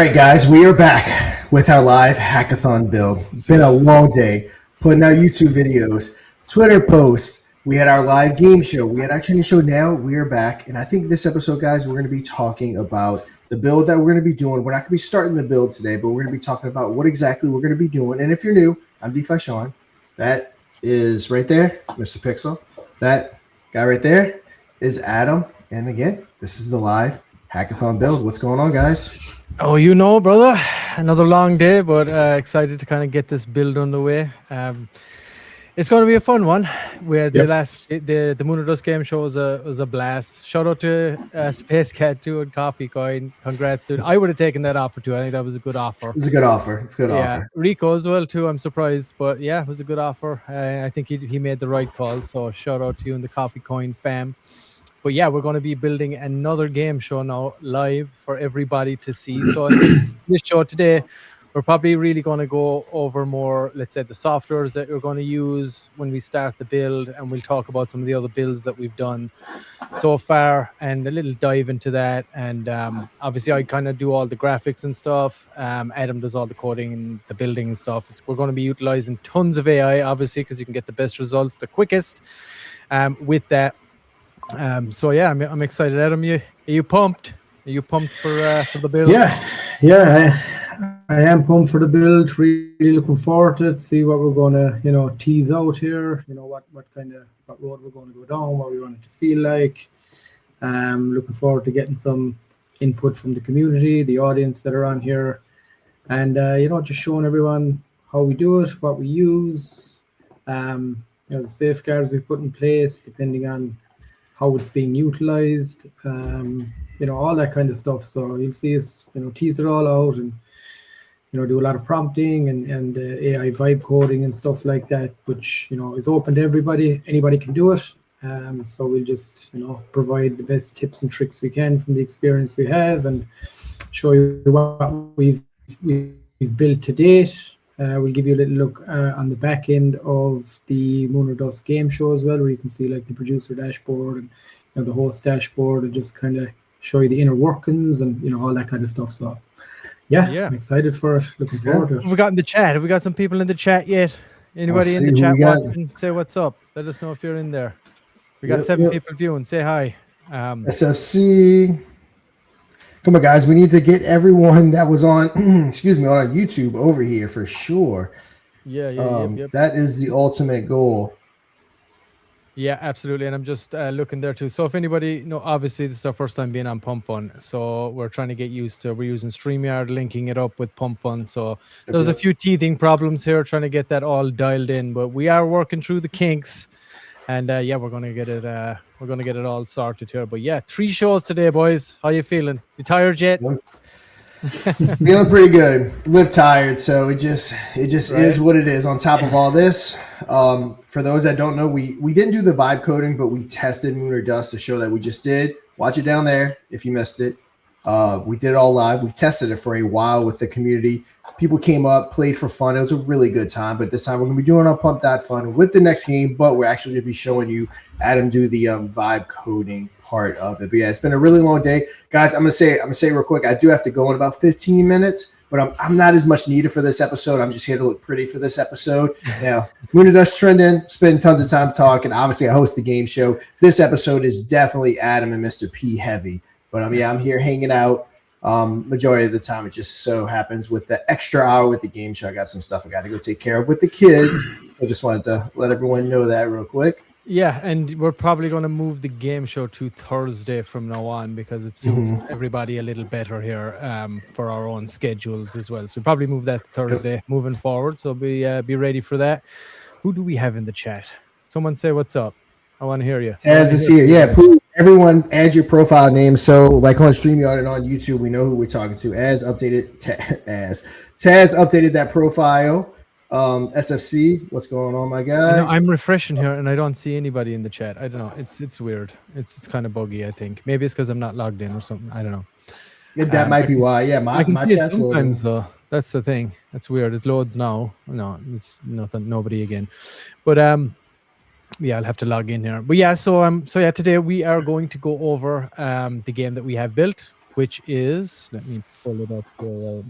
right, guys, we are back with our live hackathon build. Been a long day putting out YouTube videos, Twitter posts. We had our live game show. We had our training show. Now we are back. And I think this episode, guys, we're going to be talking about the build that we're going to be doing. We're not going to be starting the build today, but we're going to be talking about what exactly we're going to be doing. And if you're new, I'm DeFi Sean. That is right there, Mr. Pixel. That guy right there is Adam. And again, this is the live hackathon build. What's going on, guys? Oh, you know, brother, another long day, but excited to kind of get this build on the way. It's going to be a fun one. We had the Moon or Dust game show was a blast. Shout out to Space Cat 2 and Coffee Coin. Congrats, dude. I would have taken that offer too. I think that was a good offer. It's a good offer. It's a good offer. Rico as well too. I'm surprised, but yeah, it was a good offer. I think he made the right call. So shout out to you and the Coffee Coin fam. But yeah, we're going to be building another game show now live for everybody to see. So in this show today, we're probably really going to go over more, let's say, the softwares that we're going to use when we start the build. And we'll talk about some of the other builds that we've done so far and a little dive into that. And obviously, I kind of do all the graphics and stuff. Adam does all the coding and the building and stuff. We're going to be utilizing tons of AI, obviously, because you can get the best results the quickest with that. So yeah, I'm excited. Adam, are you pumped? Are you pumped for the build? Yeah, I am pumped for the build. Really looking forward to it. See what we're gonna, tease out here. What road we're going to go down, what we want it to feel like. Looking forward to getting some input from the community, the audience that are on here, and just showing everyone how we do it, what we use, the safeguards we put in place, depending on how it's being utilized, all that kind of stuff. So you'll see us, tease it all out and, do a lot of prompting and AI vibe coding and stuff like that, which, is open to everybody. Anybody can do it. So we'll just, provide the best tips and tricks we can from the experience we have and show you what we've built to date. We'll give you a little look on the back end of the Moon or Dust game show as well, where you can see like the producer dashboard and the host dashboard and just kind of show you the inner workings and all that kind of stuff. So yeah. I'm excited for it. Looking forward to it. Have we got in the chat? Have we got some people in the chat yet? Anybody in the chat watching? Say what's up. Let us know if you're in there. We got 7 people viewing. Say hi. SFC. Come on, guys. We need to get everyone that was on, on YouTube over here for sure. Yep. That is the ultimate goal. Yeah, absolutely. And I'm just looking there too. So if anybody, obviously this is our first time being on PumpFun. So we're trying to get used to, we're using StreamYard, linking it up with PumpFun. So there's a few teething problems here, trying to get that all dialed in, but we are working through the kinks. And we're going to get it. We're going to get it all sorted here. But yeah, 3 shows today, boys. How you feeling? You tired yet? Feeling pretty good. Live tired, so it just is what it is. On top of all this, for those that don't know, we didn't do the vibe coding, but we tested Moon or Dust, the show that we just did. Watch it down there if you missed it. We did it all live. We tested it for a while with the community. People came up, played for fun. It was a really good time. But this time we're going to be doing our Pump.Fun with the next game, but we're actually going to be showing you Adam do the vibe coding part of it. But yeah, it's been a really long day. Guys, I'm gonna say real quick, I do have to go in about 15 minutes, but I'm not as much needed for this episode. I'm just here to look pretty for this episode. Now, Moon or Dust trending, spend tons of time talking. Obviously, I host the game show. This episode is definitely Adam and Mr. P heavy. But I'm here hanging out. Majority of the time, it just so happens with the extra hour with the game show, I got some stuff I got to go take care of with the kids. I just wanted to let everyone know that real quick. Yeah, and we're probably going to move the game show to Thursday from now on because it suits everybody a little better here for our own schedules as well. So we'll probably move that to Thursday moving forward. So be ready for that. Who do we have in the chat? Someone say what's up. I want to hear you. Taz is here. Yeah, please, everyone add your profile name. So like on StreamYard and on YouTube, we know who we're talking to. Taz updated that profile. SFC, what's going on, my guy? I'm refreshing here and I don't see anybody in the chat. I don't know. It's weird. It's kind of buggy, I think. Maybe it's because I'm not logged in or something. I don't know. Yeah, that might be why. Yeah, my chat's sometimes though. That's the thing. That's weird. It loads now. No, it's nothing. Nobody again. But yeah, I'll have to log in here. But yeah, so today we are going to go over the game that we have built. which is, let me pull it up here right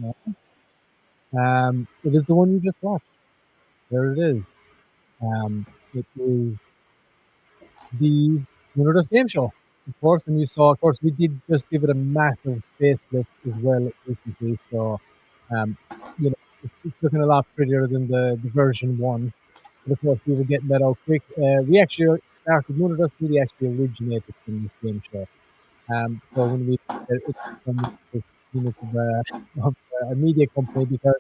now. It is the one you just watched. There it is. It is the Universe Game Show, of course. And you saw, of course, we did just give it a massive facelift as well recently. So, you know, it's looking a lot prettier than the version 1. But of course, we were getting that out quick. We actually started, Moonerdust really actually originated from this game show. So when we it's from this unit of a media company, because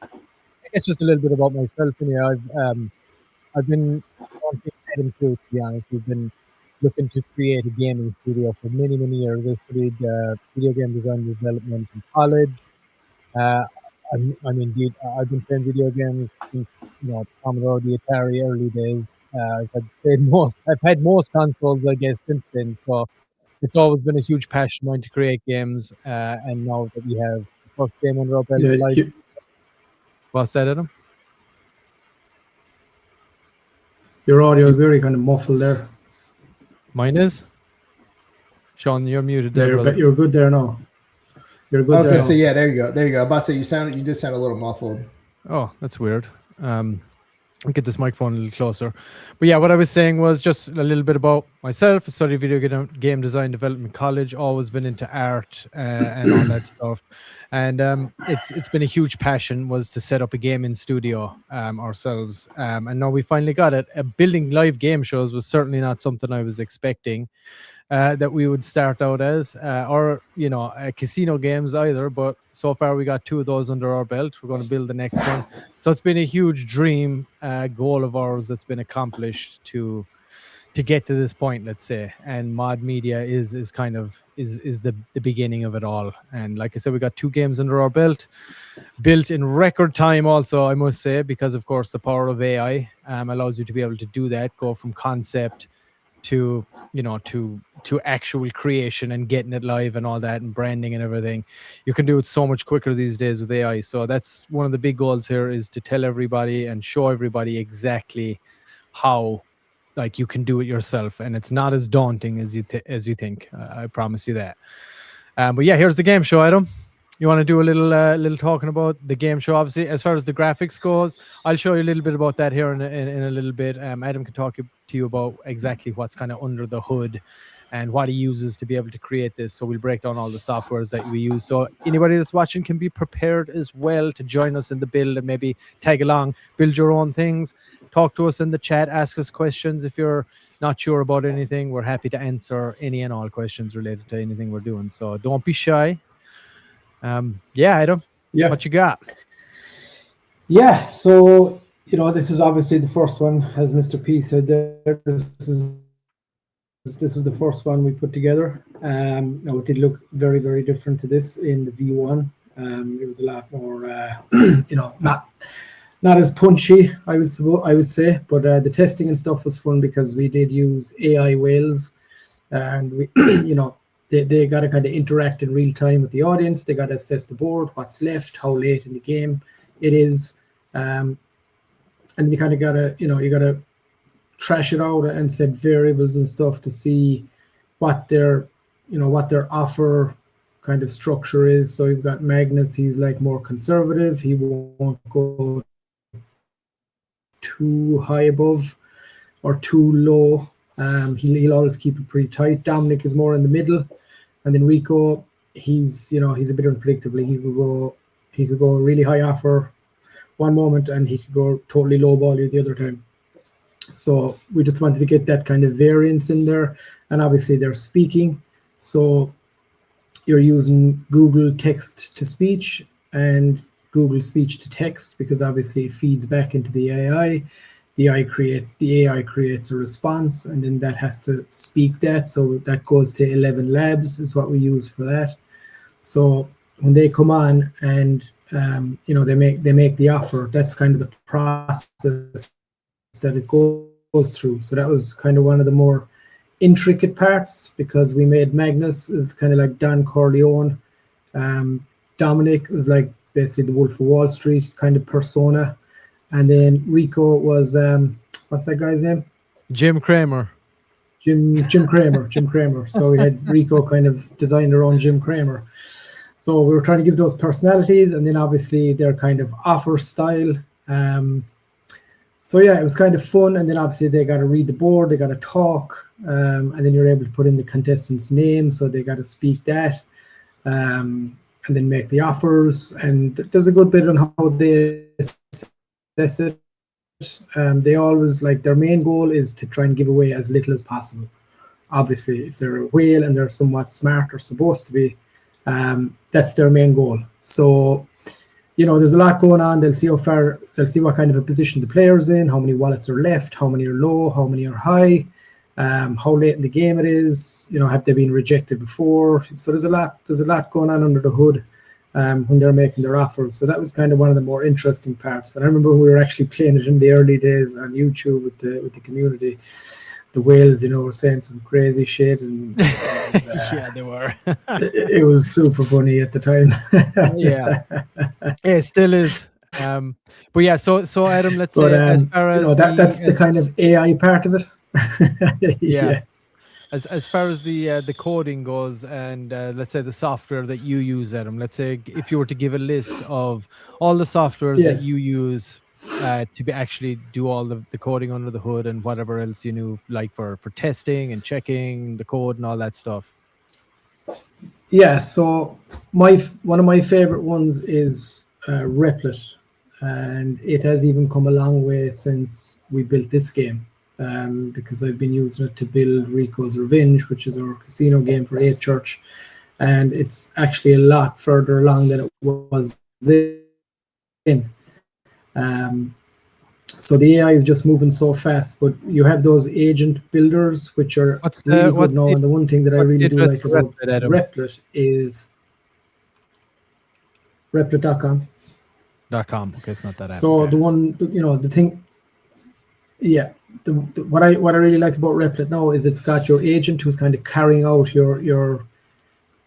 it's just a little bit about myself. I've been wanting Adam too, to be honest. We've been looking to create a gaming studio for many, many years. I studied video game design and development in college. Indeed, I've been playing video games since Commodore, the Atari early days. I've had most consoles, I guess, since then. So it's always been a huge passion of mine to create games. And now that we have the first game under our belt, what's that, Adam? Your audio is very kind of muffled there. Mine is? Sean, you're muted there, brother. You're good there now. You're good. I was going to say, yeah, there you go. There you go. I'm about to say you did sound a little muffled. Oh, that's weird. I'll get this microphone a little closer. But yeah, what I was saying was just a little bit about myself. I studied video game design development college, always been into art and all that stuff. And it's been a huge passion was to set up a gaming studio ourselves. And now we finally got it. Building live game shows was certainly not something I was expecting that we would start out as, or casino games either. But so far we got 2 of those under our belt. We're going to build the next one. So it's been a huge dream goal of ours that's been accomplished to get to this point, let's say. And mod media is the beginning of it all. And like I said, we got 2 games under our belt, built in record time also, I must say, because of course the power of AI allows you to be able to do that, go from concept to actual creation and getting it live and all that, and branding and everything. You can do it so much quicker these days with AI. So that's one of the big goals here, is to tell everybody and show everybody exactly how you can do it yourself, and it's not as daunting as you think. I promise you that. But yeah, here's the game show, Adam. You want to do a little talking about the game show? Obviously, as far as the graphics goes, I'll show you a little bit about that here in a little bit. Adam can talk to you about exactly what's kind of under the hood and what he uses to be able to create this. So we'll break down all the softwares that we use. So anybody that's watching can be prepared as well to join us in the build and maybe tag along, build your own things, talk to us in the chat, ask us questions. If you're not sure about anything, we're happy to answer any and all questions related to anything we're doing. So don't be shy. Yeah, Adam, what you got? Yeah, so this is obviously the first one, as Mr. P said there. This is the first one we put together. Now it did look very, very different to this in the V1. It was a lot more, not as punchy, I would say. But the testing and stuff was fun because we did use AI whales, and we, they got to kind of interact in real time with the audience. They got to assess the board, what's left, how late in the game it is, and you kind of gotta, you gotta trash it out and set variables and stuff to see what their offer kind of structure is. So you've got Magnus, he's like more conservative. He won't go too high above or too low. He'll always keep it pretty tight. Dominic is more in the middle, and then Rico, he's a bit unpredictable. He could go a really high offer one moment, and he could go totally low ball you the other time. So we just wanted to get that kind of variance in there, and obviously they're speaking, so you're using Google text to speech and Google speech to text, because obviously it feeds back into the AI. The AI creates a response, and then that has to speak that. So that goes to 11 labs is what we use for that. So when they come on and they make the offer, that's kind of the process that it goes through. So that was kind of one of the more intricate parts, because we made Magnus is kind of like Don Corleone. Dominic was like basically the Wolf of Wall Street kind of persona. And then Rico was, what's that guy's name? Jim Cramer. Jim Cramer. So we had Rico kind of designed around Jim Cramer. So we were trying to give those personalities, and then obviously their kind of offer style. So yeah, it was kind of fun, and then obviously they got to read the board, they got to talk, and then you're able to put in the contestant's name, so they got to speak that, and then make the offers. And there's a good bit on how they assess it. They always, like, their main goal is to try and give away as little as possible. Obviously, if they're a whale and they're somewhat smart or supposed to be, that's their main goal. So, you know, there's a lot going on. They'll see how far, they'll see what kind of a position the player's in, how many wallets are left, how many are low, how many are high, how late in the game it is, you know, have they been rejected before? So there's a lot going on under the hood when they're making their offers. So that was kind of one of the more interesting parts. And I remember we were actually playing it in the early days on YouTube with the community. The whales, you know, were saying some crazy shit, and it was, Yeah, they were. it was super funny at the time. Yeah, it still is. But yeah, so Adam, let's But say as far you as know, that's the kind of AI part of it. yeah. As far as the coding goes, and let's say the software that you use, Adam, let's say if you were to give a list of all the softwares that Yes. you use to be actually do all the coding under the hood and whatever else you knew, like for testing and checking the code and all that stuff. Yeah, so one of my favorite ones is Replit, and it has even come a long way since we built this game, because I've been using it to build Rico's Revenge, which is our casino game for 8th Church, and it's actually a lot further along than it was then. So the AI is just moving so fast, but you have those agent builders, which are really good now. And the one thing that I really do like about Replit is Replit.com. .com. Okay, it's not that. So the one, you know, the thing, yeah. What I really like about Replit now is it's got your agent who's kind of carrying out your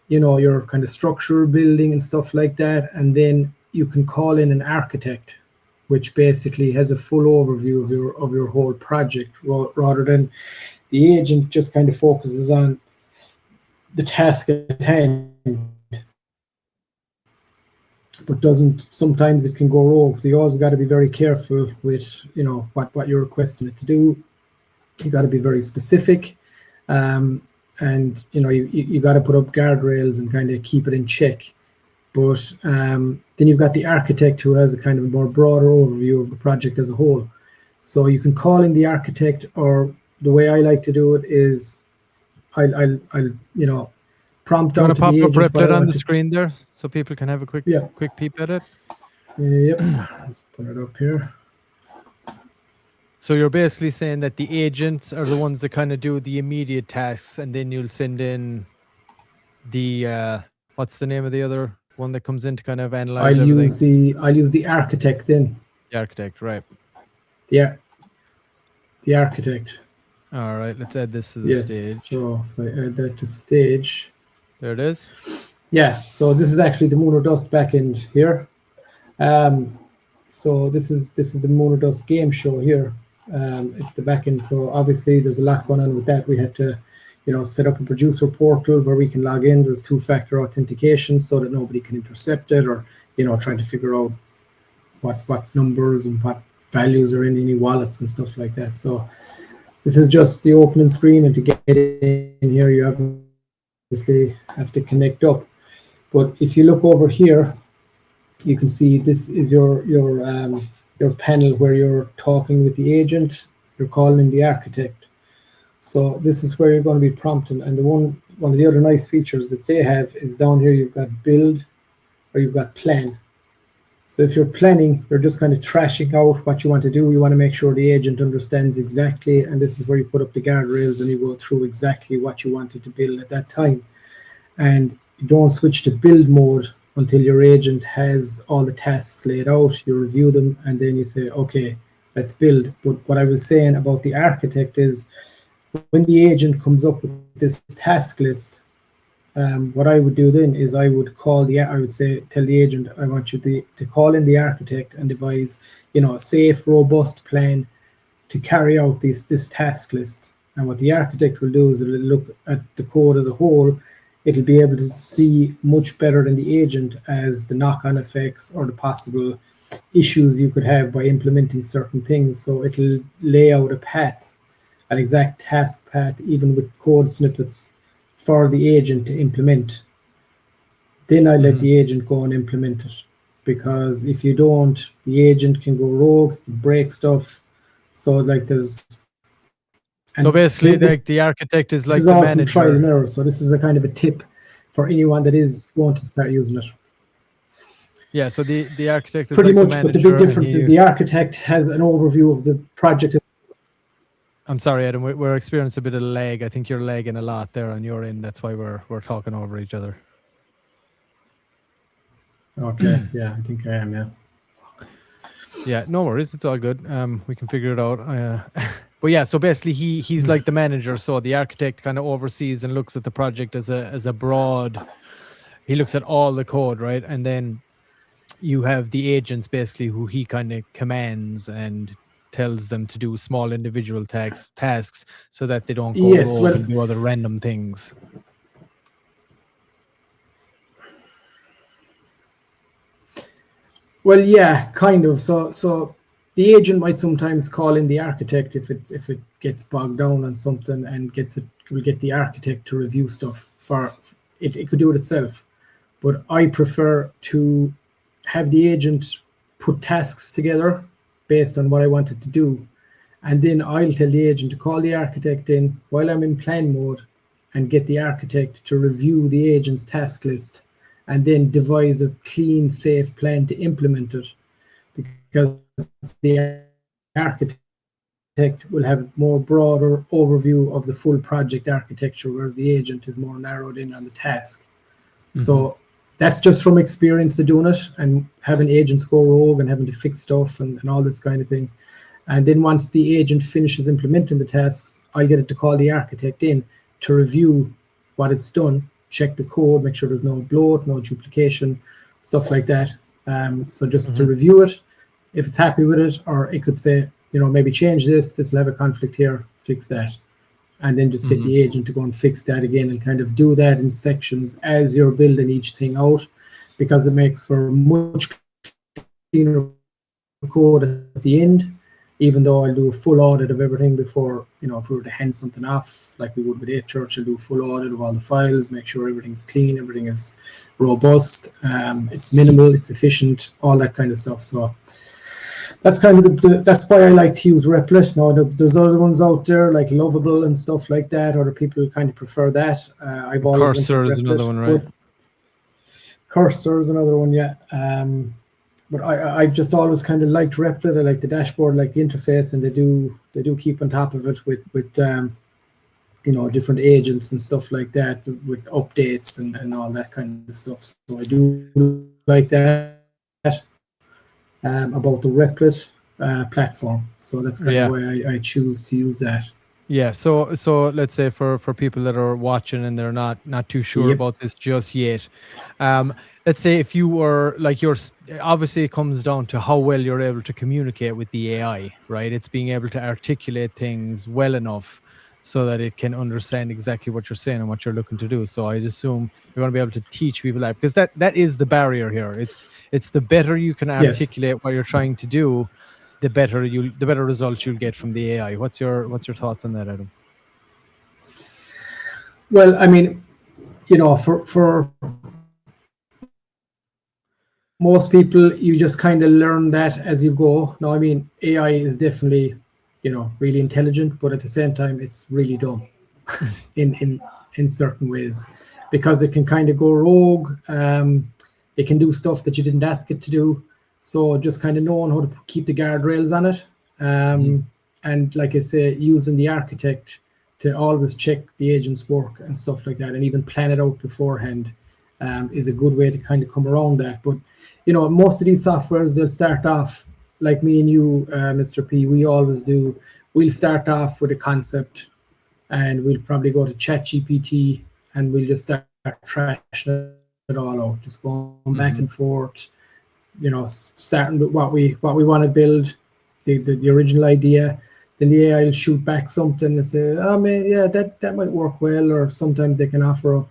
you know, your kind of structure building and stuff like that, and then you can call in an architect, which basically has a full overview of your whole project, rather than the agent just kind of focuses on the task at hand, but doesn't. Sometimes it can go rogue. So you always got to be very careful with, you know, what you're requesting it to do. You got to be very specific, and you know, you got to put up guardrails and kind of keep it in check. But then you've got the architect who has a kind of a more broader overview of the project as a whole. So you can call in the architect, or the way I like to do it is I'll you know, prompt out to the agent. Pop up Replit on the screen there so people can have a quick peep at it. Yep. Let's put it up here. So you're basically saying that the agents are the ones that kind of do the immediate tasks, and then you'll send in the what's the name of the other one that comes in to kind of analyze everything? I'll use the architect then. The architect, right? Yeah. The architect. All right, let's add this to the stage. So if I add that to stage. There it is. Yeah, so this is actually the Moon or Dust backend here. So this is the Moon or Dust game show here. It's the backend. So obviously there's a lot going on with that. We had to, you know, set up a producer portal where we can log in. There's 2-factor authentication so that nobody can intercept it, or, you know, trying to figure out what numbers and what values are in any wallets and stuff like that. So this is just the opening screen, and to get in here, you obviously have to connect up. But if you look over here, you can see this is your panel where you're talking with the agent, you're calling in the architect. So this is where you're going to be prompting. And one of the other nice features that they have is down here you've got build, or you've got plan. So if you're planning, you're just kind of trashing out what you want to do. You want to make sure the agent understands exactly, and this is where you put up the guardrails and you go through exactly what you wanted to build at that time. And you don't switch to build mode until your agent has all the tasks laid out. You review them, and then you say, okay, let's build. But what I was saying about the architect is, when the agent comes up with this task list, what I would do then is I would tell the agent, I want you to call in the architect and devise, you know, a safe, robust plan to carry out this task list. And what the architect will do is it'll look at the code as a whole it'll be able to see much better than the agent as the knock-on effects or the possible issues you could have by implementing certain things. So it'll lay out a path, an exact task path, even with code snippets for the agent to implement. Then I let the agent go and implement it. Because if you don't, the agent can go rogue, break stuff. So like there's... So basically, like the architect is like this is the all from trial and manager. error. So this is a kind of a tip for anyone that is going to start using it. Yeah, so the architect is Pretty like much, the but the manager. big difference is the architect has an overview of the project. I'm sorry, Adam. We're experiencing a bit of lag. I think you're lagging a lot there on your end. That's why we're talking over each other. Okay, yeah, I think I am, yeah. Yeah, no worries. It's all good. We can figure it out. But yeah, so basically he's like the manager. So the architect kind of oversees and looks at the project as a broad. He looks at all the code, right? And then you have the agents basically who he kind of commands and tells them to do small individual tasks so that they don't go rogue and do other random things. Well, yeah, kind of. So the agent might sometimes call in the architect if it gets bogged down on something and will get the architect to review stuff for it. It could do it itself, but I prefer to have the agent put tasks together based on what I want it to do, and then I'll tell the agent to call the architect in while I'm in plan mode and get the architect to review the agent's task list and then devise a clean, safe plan to implement it, because the architect will have a more broader overview of the full project architecture, whereas the agent is more narrowed in on the task. So that's just from experience of doing it and having agents go rogue and having to fix stuff and all this kind of thing. And then once the agent finishes implementing the tasks, I'll get it to call the architect in to review what it's done, check the code, make sure there's no bloat, no duplication, stuff like that. So just to review it, if it's happy with it, or it could say, maybe change this will have a conflict here, fix that. And then just get the agent to go and fix that again and kind of do that in sections as you're building each thing out, because it makes for much cleaner code at the end. Even though I'll do a full audit of everything before, if we were to hand something off, like we would with Church, I'll do a full audit of all the files, make sure everything's clean, everything is robust, it's minimal, it's efficient, all that kind of stuff. So that's kind of that's why I like to use Replit. Now, there's other ones out there like Lovable and stuff like that. Other people kind of prefer that. I've always Cursor is another one, right? Cursor is another one, yeah. But I've just always kind of liked Replit. I like the dashboard, like the interface, and they do keep on top of it with different agents and stuff like that, with updates and all that kind of stuff. So I do like that about the Replit platform. So that's kind of why I choose to use that. Yeah, so let's say for people that are watching and they're not too sure about this just yet, let's say if you were like obviously it comes down to how well you're able to communicate with the AI, right? It's being able to articulate things well enough so that it can understand exactly what you're saying and what you're looking to do. So I assume you're going to be able to teach people that, because that is the barrier here. It's the better you can articulate what you're trying to do, the better results you'll get from the AI. What's your thoughts on that, Adam? Well, I mean, for most people, you just kind of learn that as you go. Now, I mean, AI is definitely, really intelligent, but at the same time, it's really dumb in certain ways, because it can kind of go rogue. It can do stuff that you didn't ask it to do. So just kind of knowing how to keep the guardrails on it. And like I say, using the architect to always check the agent's work and stuff like that, and even plan it out beforehand, is a good way to kind of come around that. But, most of these softwares, they'll start off like me and you, Mr. P, we always do. We'll start off with a concept, and we'll probably go to ChatGPT, and we'll just start trashing it all out, just going back and forth, starting with what we want to build, the original idea. Then the AI will shoot back something and say, oh man, yeah, that might work well. Or sometimes they can offer up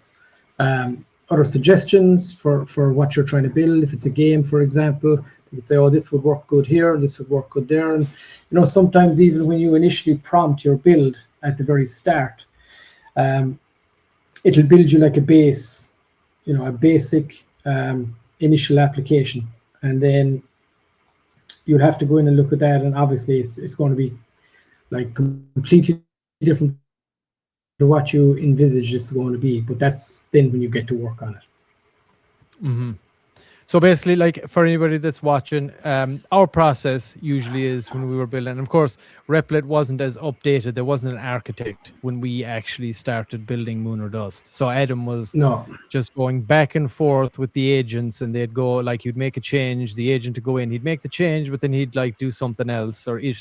Other suggestions for what you're trying to build. If it's a game, for example, you could say, oh, this would work good here, and this would work good there. And sometimes even when you initially prompt your build at the very start, it'll build you like a base, a basic initial application, and then you'd have to go in and look at that, and obviously it's going to be like completely different to what you envisage it's going to be, but that's then when you get to work on it. Mm-hmm. So basically, like for anybody that's watching, our process usually is when we were building, of course, Replit wasn't as updated. There wasn't an architect when we actually started building Moon or Dust. So Adam was just going back and forth with the agents, and they'd go, like, you'd make a change, the agent to go in, he'd make the change, but then he'd like do something else, or it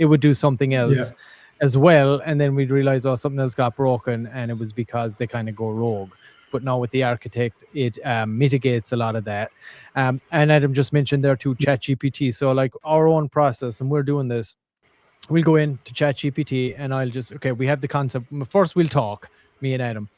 would do something else as well. And then we'd realize, oh, something else got broken, and it was because they kind of go rogue. But now with the architect, it mitigates a lot of that. And Adam just mentioned there too, ChatGPT. So like our own process, and we're doing this, we'll go into ChatGPT and I'll just, we have the concept. First we'll talk, me and Adam,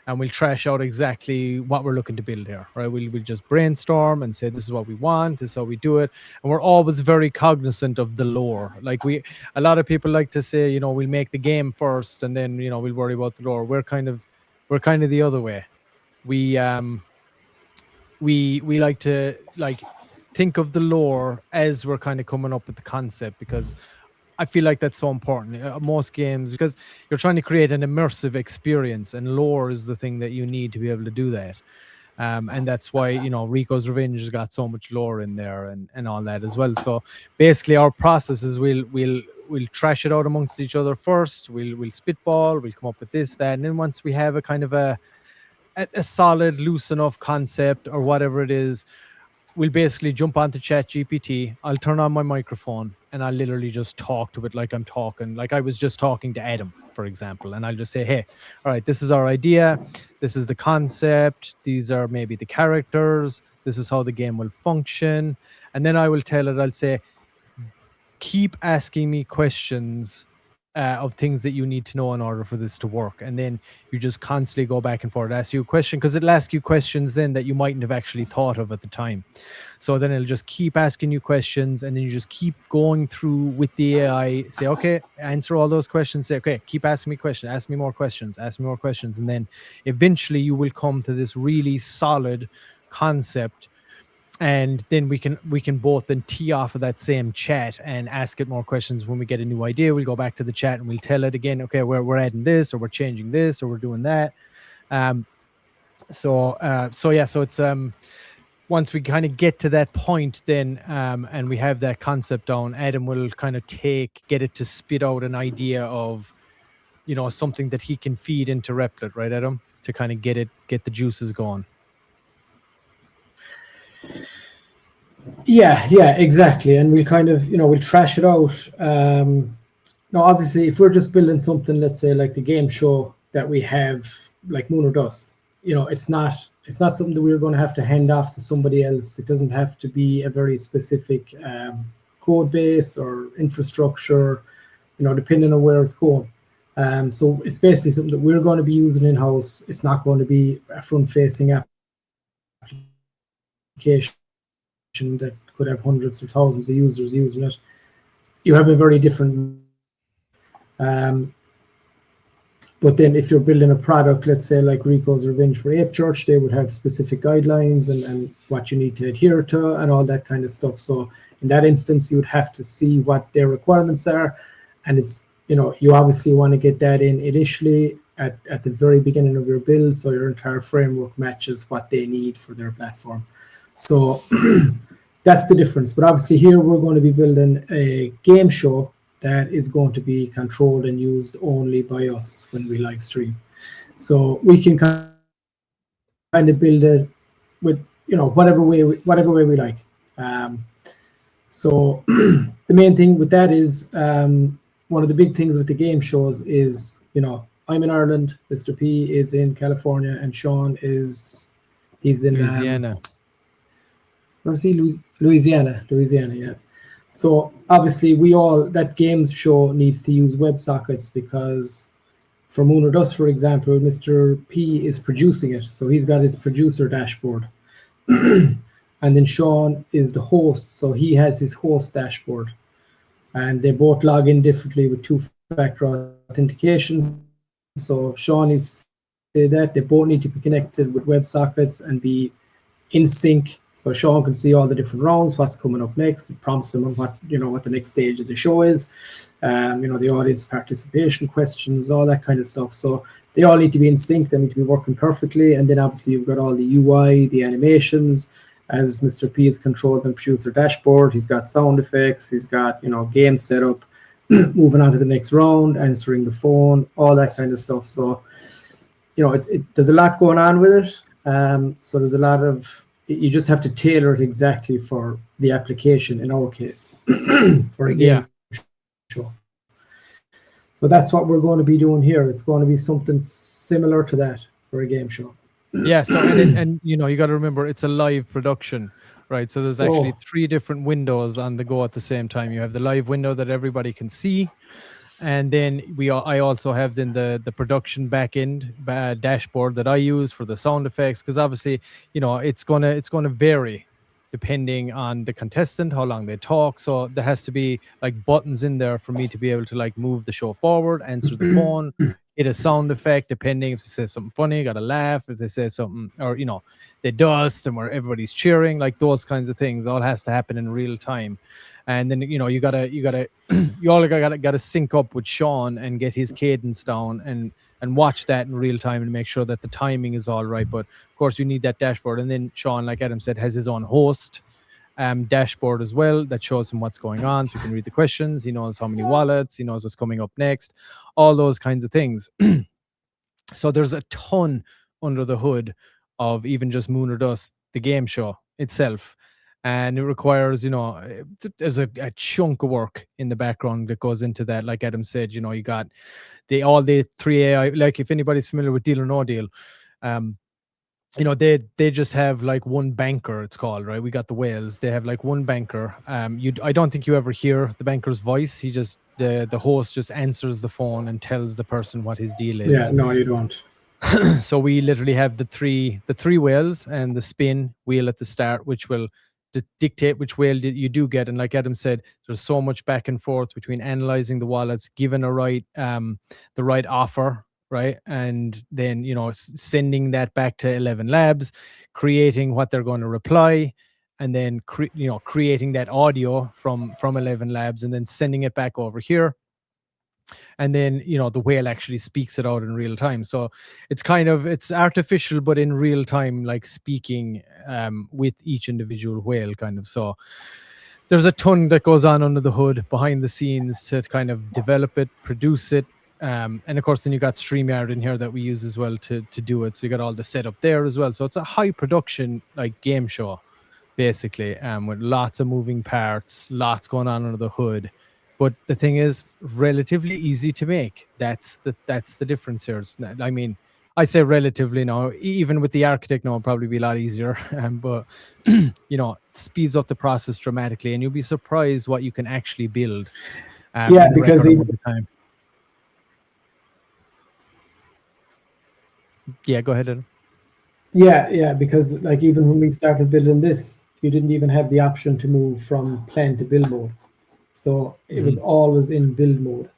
and we'll trash out exactly what we're looking to build here, right? We'll just brainstorm and say, this is what we want, this is how we do it. And we're always very cognizant of the lore. Like a lot of people like to say, we'll make the game first and then, we'll worry about the lore. We're kind of the other way. We like to think of the lore as we're kind of coming up with the concept, because I feel like that's so important. Most games, because you're trying to create an immersive experience, and lore is the thing that you need to be able to do that. And that's why, Rico's Revenge has got so much lore in there and all that as well. So basically our process is we'll trash it out amongst each other first. We'll spitball, we'll come up with this, that, and then once we have a kind of a solid, loose enough concept or whatever it is, we'll basically jump onto ChatGPT. I'll turn on my microphone and I'll literally just talk to it like I'm talking, like I was just talking to Adam, for example. And I'll just say, hey, all right, this is our idea. This is the concept. These are maybe the characters. This is how the game will function. And then I will tell it, I'll say, keep asking me questions of things that you need to know in order for this to work. And then you just constantly go back and forth, ask you a question, because it'll ask you questions then that you mightn't have actually thought of at the time. So then it'll just keep asking you questions, and then you just keep going through with the AI, say, okay, answer all those questions, say, okay, keep asking me questions, ask me more questions, and then eventually you will come to this really solid concept. And then we can both then tee off of that same chat and ask it more questions. When we get a new idea, we'll go back to the chat and we'll tell it again, okay, we're adding this, or we're changing this, or we're doing that. So it's once we kind of get to that point, then and we have that concept down, Adam will kind of get it to spit out an idea of, something that he can feed into Replit, right, Adam, to kind of get the juices going. Yeah, exactly. And we'll kind of, we'll trash it out. Now, obviously, if we're just building something, let's say like the game show that we have, like Moon or Dust, it's not something that we're going to have to hand off to somebody else. It doesn't have to be a very specific code base or infrastructure, depending on where it's going. So it's basically something that we're going to be using in-house. It's not going to be a front-facing application that could have hundreds or thousands of users using it. You have a very different but then if you're building a product, let's say like Rico's Revenge for Ape Church, they would have specific guidelines and what you need to adhere to and all that kind of stuff. So in that instance, you would have to see what their requirements are, and it's, you obviously want to get that in initially at the very beginning of your build, so your entire framework matches what they need for their platform. So that's the difference. But obviously here we're going to be building a game show that is going to be controlled and used only by us when we live stream. So we can kind of build it with, whatever way we like. So the main thing with that is one of the big things with the game shows is, I'm in Ireland, Mr. P is in California, and Sean he's in Louisiana. Where's he? Louisiana, yeah. So obviously that game show needs to use WebSockets because for Moon or Dust, for example, Mr. P is producing it. So he's got his producer dashboard. And then Sean is the host. So he has his host dashboard. And they both log in differently with two-factor authentication. So Sean needs to say that. They both need to be connected with WebSockets and be in sync. So Sean can see all the different rounds, what's coming up next. It prompts him on what the next stage of the show is. The audience participation questions, all that kind of stuff. So they all need to be in sync. They need to be working perfectly. And then obviously you've got all the UI, the animations, as Mr. P is controlled and producer dashboard. He's got sound effects. He's got, game setup, moving on to the next round, answering the phone, all that kind of stuff. So, there's a lot going on with it. So there's a lot of, you just have to tailor it exactly for the application in our case, for a game show. So that's what we're going to be doing here. It's going to be something similar to that for a game show. Yeah. So and you got to remember it's a live production, right? So there's actually 3 different windows on the go at the same time. You have the live window that everybody can see, and then I also have then the production backend dashboard that I use for the sound effects, because obviously it's gonna vary depending on the contestant, how long they talk. So there has to be like buttons in there for me to be able to like move the show forward, answer the phone, hit a sound effect, depending if they say something funny, gotta laugh. If they say something, or they dust and where everybody's cheering, like those kinds of things, all has to happen in real time. And then you all gotta sync up with Sean and get his cadence down and watch that in real time and make sure that the timing is all right. But of course you need that dashboard. And then Sean, like Adam said, has his own host dashboard as well that shows him what's going on, so he can read the questions. He knows how many wallets, he knows what's coming up next, all those kinds of things. So there's a ton under the hood of even just Moon or Dust, the game show itself. And it requires, there's a chunk of work in the background that goes into that. Like Adam said, you got all the 3 AI, like if anybody's familiar with Deal or No Deal, they just have like one banker, it's called, right? We got the whales. They have like one banker. I don't think you ever hear the banker's voice. He just, the host just answers the phone and tells the person what his deal is. Yeah, no, you don't. So we literally have the three whales and the spin wheel at the start, which will dictate which whale you do get. And like Adam said, there's so much back and forth between analyzing the wallets, giving the right offer, right, and then sending that back to 11 Labs, creating what they're going to reply, and then creating that audio from 11 Labs, and then sending it back over here. And then the whale actually speaks it out in real time. So it's artificial, but in real time, like speaking with each individual whale kind of. So there's a ton that goes on under the hood behind the scenes to kind of develop it, produce it. And of course then you got StreamYard in here that we use as well to do it. So you got all the setup there as well. So it's a high production like game show basically, with lots of moving parts, lots going on under the hood. But the thing is, relatively easy to make. That's the difference here. I mean, I say relatively now. Even with the architect now, it'll probably be a lot easier. But it speeds up the process dramatically, and you'll be surprised what you can actually build. Because time. Yeah, go ahead, Adam. Yeah, because like even when we started building this, you didn't even have the option to move from plan to build mode. So it was always in build mode.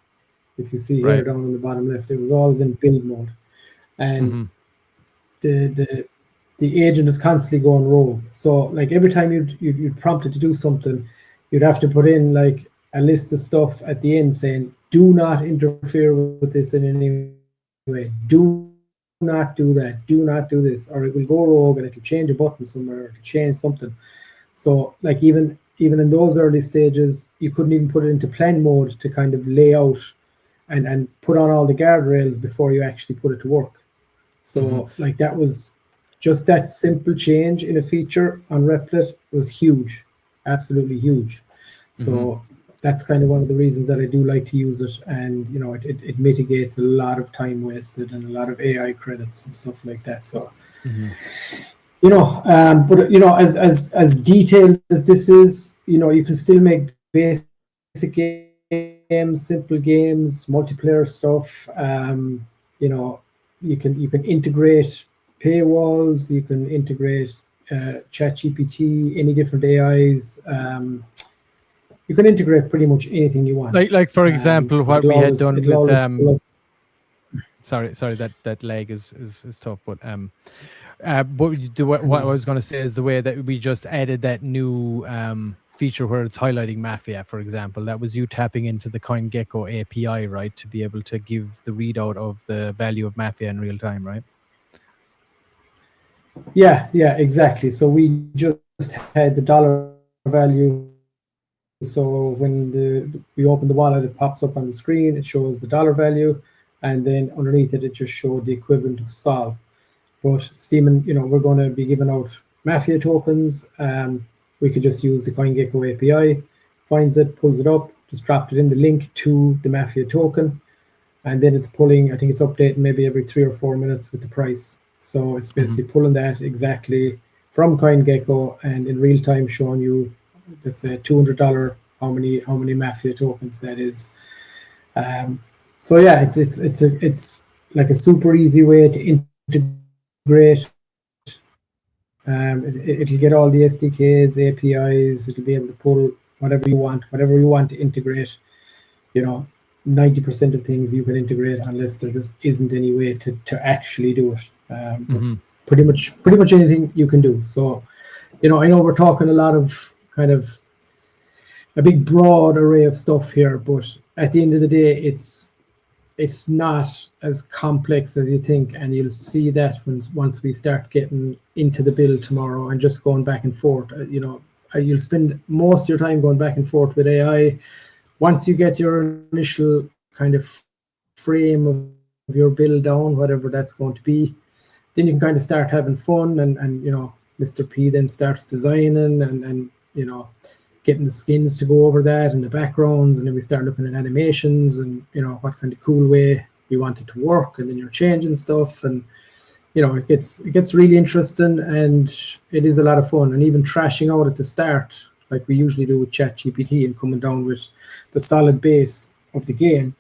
If you see here down on the bottom left, it was always in build mode. And the agent is constantly going rogue. So like every time you'd prompt it to do something, you'd have to put in like a list of stuff at the end saying, do not interfere with this in any way. Do not do that. Do not do this. Or it will go rogue and it'll change a button somewhere, or it'll change something. So like even in those early stages, you couldn't even put it into plan mode to kind of lay out and put on all the guardrails before you actually put it to work. So like that was just that simple change in a feature on Replit was huge, absolutely huge. So that's kind of one of the reasons that I do like to use it. And, it mitigates a lot of time wasted and a lot of AI credits and stuff like that. So, but as detailed as this is, you can still make basic games, simple games, multiplayer stuff. you can integrate paywalls, you can integrate ChatGPT, any different AIs. You can integrate pretty much anything you want. Like for example, what we had done with sorry, that lag is tough, but what I was going to say is the way that we just added that new feature where it's highlighting Mafia, for example. That was you tapping into the CoinGecko API, right, to be able to give the readout of the value of Mafia in real time, right? Yeah, exactly. So we just had the dollar value. So when we open the wallet, it pops up on the screen. It shows the dollar value, and then underneath it, it just showed the equivalent of Sol. But seeming, we're going to be giving out Mafia tokens. We could just use the CoinGecko API, finds it, pulls it up, just dropped it in the link to the Mafia token, and then it's pulling. I think it's updating maybe every 3 or 4 minutes with the price. So it's basically pulling that exactly from CoinGecko and in real time showing you, let's say $200, how many Mafia tokens that is. So yeah, it's like a super easy way to integrate. It'll get all the SDKs, APIs. It'll be able to pull whatever you want to integrate. 90% of things you can integrate unless there just isn't any way to actually do it. Pretty much anything you can do. So, I know we're talking a lot of kind of a big broad array of stuff here, but at the end of the day, it's not as complex as you think, and you'll see that once we start getting into the build tomorrow and just going back and forth. You'll spend most of your time going back and forth with AI. Once you get your initial kind of frame of your build down, whatever that's going to be, then you can kind of start having fun, and Mr. P then starts designing and getting the skins to go over that and the backgrounds, and then we start looking at animations and what kind of cool way we want it to work, and then you're changing stuff, and it gets really interesting, and it is a lot of fun. And even trashing out at the start like we usually do with ChatGPT and coming down with the solid base of the game,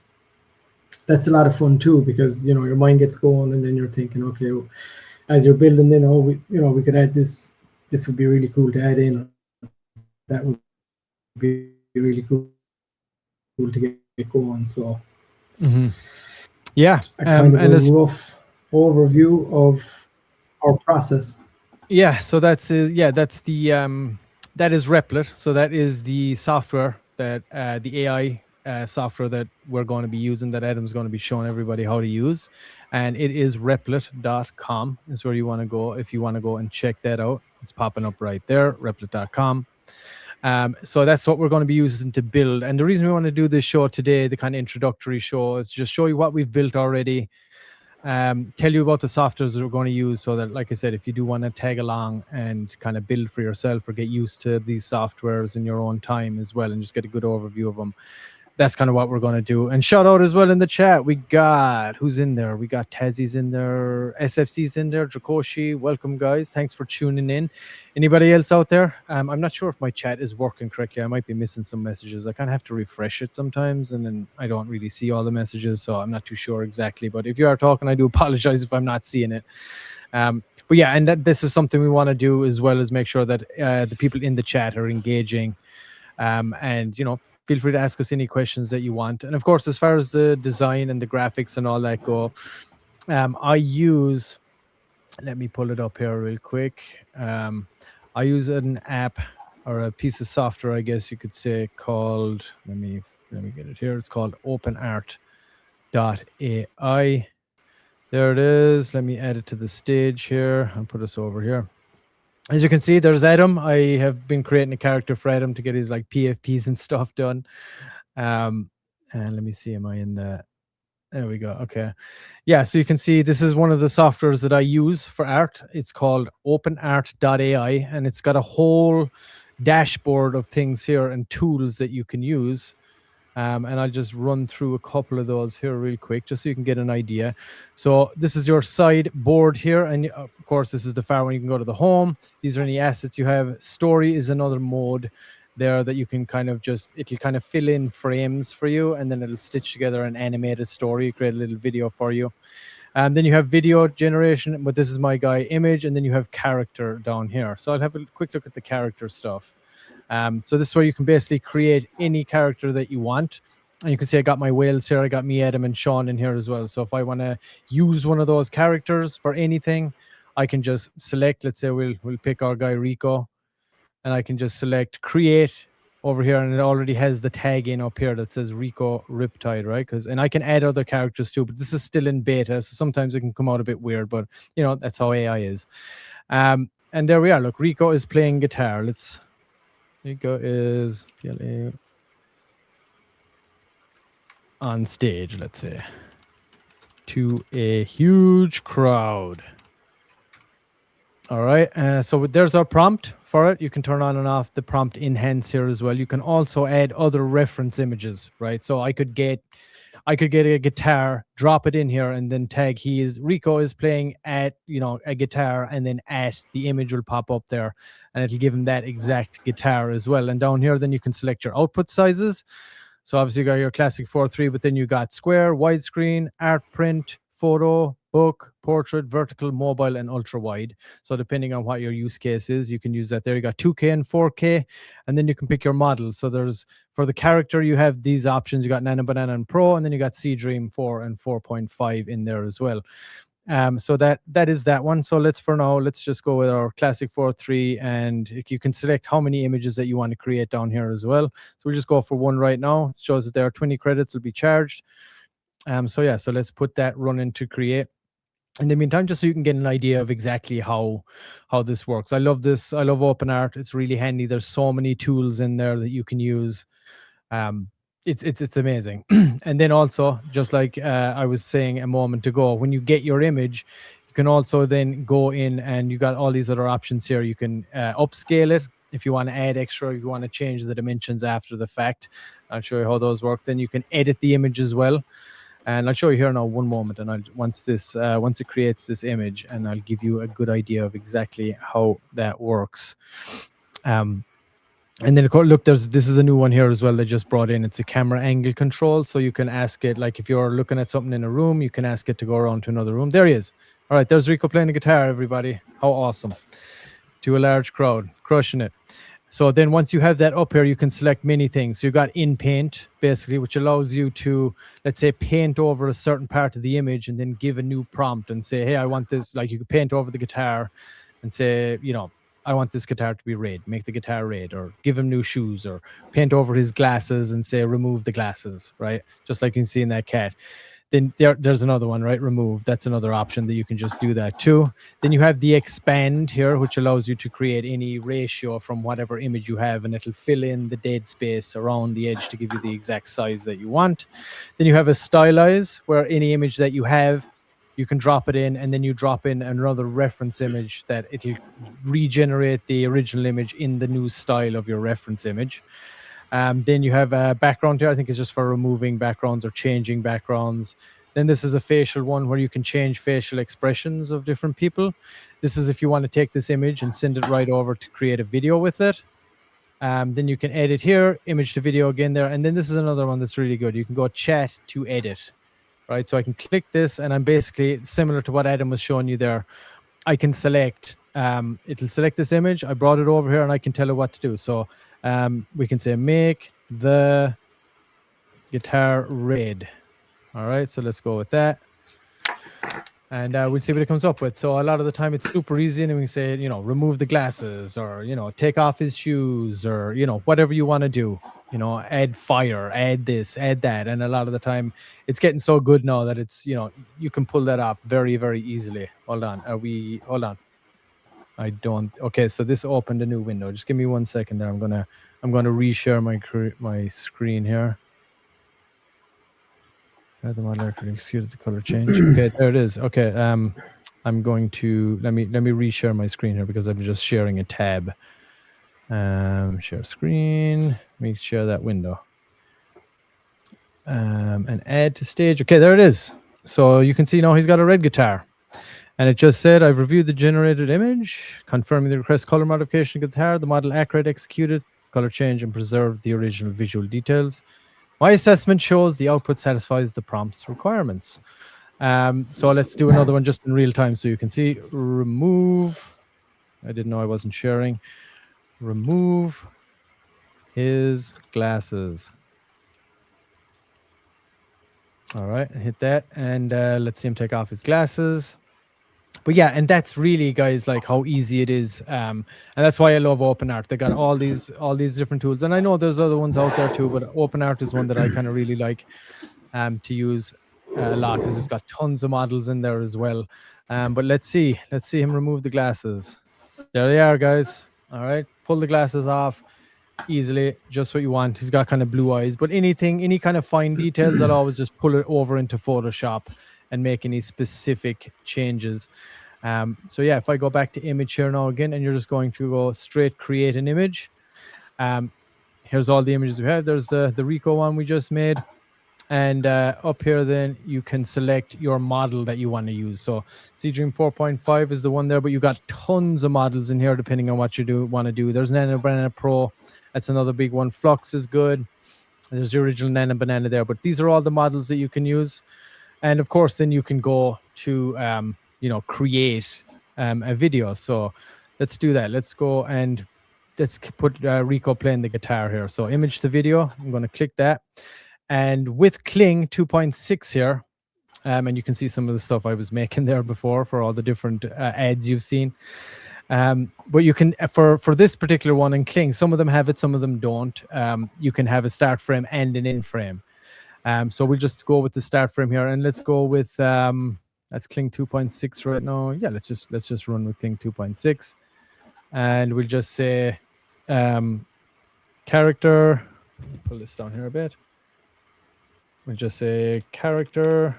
that's a lot of fun too, because your mind gets going, and then you're thinking, okay, as you're building, then we could add this would be really cool to add in, that would be really cool to get going. So yeah, a kind of a rough overview of our process. Yeah, so that's the that is Replit. So that is the software that the AI software that we're going to be using, that Adam's going to be showing everybody how to use. And it is replit.com is where you want to go if you want to go and check that out. It's popping up right there, replit.com. So that's what we're going to be using to build. And the reason we want to do this show today, the kind of introductory show, is just show you what we've built already, tell you about the softwares that we're going to use, so that, like I said, if you do want to tag along and kind of build for yourself or get used to these softwares in your own time as well and just get a good overview of them, that's kind of what we're going to do. And shout out as well in the chat. We got, who's in there? We got Tazzy's in there, SFC's in there, Drakoshi. Welcome, guys. Thanks for tuning in. Anybody else out there? I'm not sure if my chat is working correctly. I might be missing some messages. I kind of have to refresh it sometimes, and then I don't really see all the messages, so I'm not too sure exactly. But if you are talking, I do apologize if I'm not seeing it. But yeah, and this is something we want to do as well, as make sure that the people in the chat are engaging, and feel free to ask us any questions that you want. And of course, as far as the design and the graphics and all that go, I use, let me pull it up here real quick. I use an app or a piece of software, I guess you could say, called, let me get it here. It's called OpenArt.ai. There it is. Let me add it to the stage here. I'll put us over here. As you can see, there's Adam. I have been creating a character for Adam to get his like PFPs and stuff done. And let me see, am I in the, there we go. Okay. Yeah, so you can see this is one of the softwares that I use for art. It's called OpenArt.ai, and it's got a whole dashboard of things here and tools that you can use. And I'll just run through a couple of those here real quick, just so you can get an idea. So this is your side board here. And of course, this is the far one. You can go to the home. These are any assets you have. Story is another mode there that you can kind of it'll kind of fill in frames for you, and then it'll stitch together an animated story, create a little video for you. And then you have video generation, but this is my guy image, and then you have character down here. So I'll have a quick look at the character stuff. So this is where you can basically create any character that you want. And you can see I got my whales here. I got me, Adam, and Sean in here as well. So if I want to use one of those characters for anything, I can just select, let's say we'll pick our guy Rico, and I can just select create over here, and it already has the tag in up here that says Rico Riptide, right? And I can add other characters too, but this is still in beta, so sometimes it can come out a bit weird, but you know, that's how AI is. And there we are. Look, Rico is playing guitar. Rico is playing on stage, let's say, to a huge crowd. All right, so there's our prompt for it. You can turn on and off the prompt enhance here as well. You can also add other reference images, right? So I could get a guitar, drop it in here, and then tag Rico is playing at, you know, a guitar, and then at the image will pop up there, and it'll give him that exact guitar as well. And down here, then you can select your output sizes. So obviously you got your classic 4:3, but then you got square, widescreen, art print, photo, book, portrait, vertical, mobile, and ultra wide. So depending on what your use case is, you can use that there. You got 2K and 4K, and then you can pick your model. So there's, for the character, you have these options. You got Nano Banana and Pro, and then you got Dream 4 and 4.5 in there as well. So that is that one. So let's just go with our classic 4:3, and you can select how many images that you want to create down here as well. So we'll just go for one right now. It shows that there are 20 credits will be charged. So yeah, so let's put that running to create. In the meantime, just so you can get an idea of exactly how this works. I love this. I love OpenArt. It's really handy. There's so many tools in there that you can use. It's amazing. And then also, just like I was saying a moment ago, when you get your image, you can also then go in and you got all these other options here. You can upscale it if you want to add extra, if you want to change the dimensions after the fact. I'll show you how those work. Then you can edit the image as well. And I'll show you here now one moment, and once it creates this image, and I'll give you a good idea of exactly how that works. And then look, this is a new one here as well they just brought in. It's a camera angle control, so you can ask it, like if you're looking at something in a room, you can ask it to go around to another room. There he is. All right, there's Rico playing the guitar, everybody. How awesome. To a large crowd, crushing it. So then once you have that up here, you can select many things. So you got in paint, basically, which allows you to, let's say, paint over a certain part of the image and then give a new prompt and say, hey, I want this, like you could paint over the guitar and say, you know, I want this guitar to be red, make the guitar red, or give him new shoes, or paint over his glasses and say, remove the glasses, right? Just like you can see in that cat. Then there's another one, right? Remove. That's another option that you can just do that too. Then you have the expand here, which allows you to create any ratio from whatever image you have, and it'll fill in the dead space around the edge to give you the exact size that you want. Then you have a stylize, where any image that you have, you can drop it in, and then you drop in another reference image that it'll regenerate the original image in the new style of your reference image. Then you have a background here. I think it's just for removing backgrounds or changing backgrounds. Then this is a facial one where you can change facial expressions of different people. This is if you want to take this image and send it right over to create a video with it. Then you can edit here, image to video again there. And then this is another one that's really good. You can go chat to edit, right? So I can click this, and I'm basically similar to what Adam was showing you there. I can select, it'll select this image. I brought it over here, and I can tell it what to do. So we can say make the guitar red. All right, so let's go with that, and we'll see what it comes up with. So a lot of the time it's super easy, and we can say, you know, remove the glasses, or, you know, take off his shoes, or, you know, whatever you want to do, you know, add fire, add this, add that. And a lot of the time it's getting so good now that it's, you know, you can pull that off very, very easily. Hold on, I don't. Okay, so this opened a new window. Just give me 1 second there. I'm gonna reshare my screen here. Add the model could execute the color change. Okay, there it is. Okay, I'm going to let me reshare my screen here because I'm just sharing a tab. Share screen. Let me share that window. And add to stage. Okay, there it is. So you can see now he's got a red guitar. And it just said, I've reviewed the generated image, confirming the request color modification guitar, the model accurate executed color change, and preserve the original visual details. My assessment shows the output satisfies the prompt's requirements. So let's do another one just in real time so you can see. Remove. I didn't know I wasn't sharing. Remove his glasses. All right, hit that, and let's see him take off his glasses. But yeah, and that's really, guys, like how easy it is, and that's why I love OpenArt. They got all these different tools, and I know there's other ones out there too, but OpenArt is one that I kind of really like to use a lot because it's got tons of models in there as well. But let's see him remove the glasses. There they are, guys. All right, pull the glasses off easily, just what you want. He's got kind of blue eyes, but any kind of fine details, I'll always just pull it over into Photoshop and make any specific changes. So yeah, if I go back to image here now again, and you're just going to go straight create an image. Here's all the images we have. There's the Rico one we just made. And up here, then you can select your model that you want to use. So Seedream 4.5 is the one there, but you got tons of models in here depending on what you want to do. There's Nano Banana Pro. That's another big one. Flux is good. There's the original Nano Banana there, but these are all the models that you can use. And of course, then you can go to, create a video. So let's do that. Let's go and let's put Rico playing the guitar here. So image to video. I'm going to click that. And with Kling 2.6 here, and you can see some of the stuff I was making there before for all the different ads you've seen. But you can, for this particular one in Kling, some of them have it, some of them don't. You can have a start frame and an end frame. So we'll just go with the start frame here, and let's go with that's Kling 2.6 right now. Yeah, let's just run with Kling 2.6, and we'll just say character. Pull this down here a bit. We'll just say character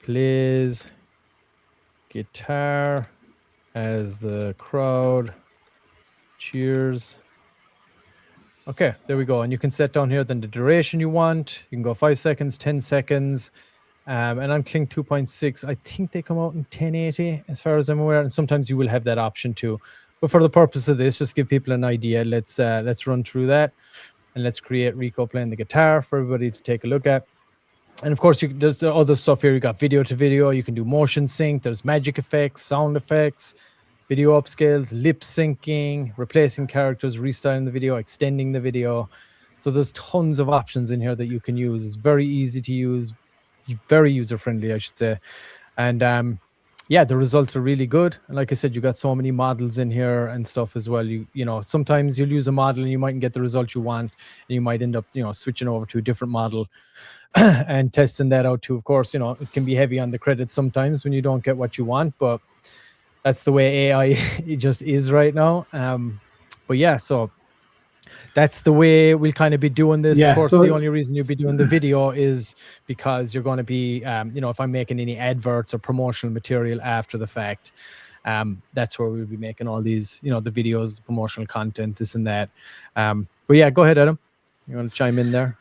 plays guitar as the crowd cheers. Okay, there we go. And you can set down here then the duration you want. You can go 5 seconds, 10 seconds. And on Kling 2.6, I think they come out in 1080 as far as I'm aware. And sometimes you will have that option too. But for the purpose of this, just give people an idea. Let's run through that. And let's create Rico playing the guitar for everybody to take a look at. And of course, there's the other stuff here. You got video to video. You can do motion sync. There's magic effects, sound effects, video upscales, lip syncing, replacing characters, restyling the video, extending the video. So there's tons of options in here that you can use. It's very easy to use, very user-friendly, I should say. And yeah, the results are really good. And like I said, you got so many models in here and stuff as well. You know, sometimes you'll use a model and you mightn't get the result you want, and you might end up, switching over to a different model and testing that out too. Of course, it can be heavy on the credits sometimes when you don't get what you want, but that's the way AI it just is right now. But yeah, so that's the way we'll kind of be doing this. Yeah, of course, so the only reason you'll be doing the video is because you're going to be, if I'm making any adverts or promotional material after the fact, that's where we'll be making all these, the videos, the promotional content, this and that. But yeah, go ahead, Adam. You want to chime in there?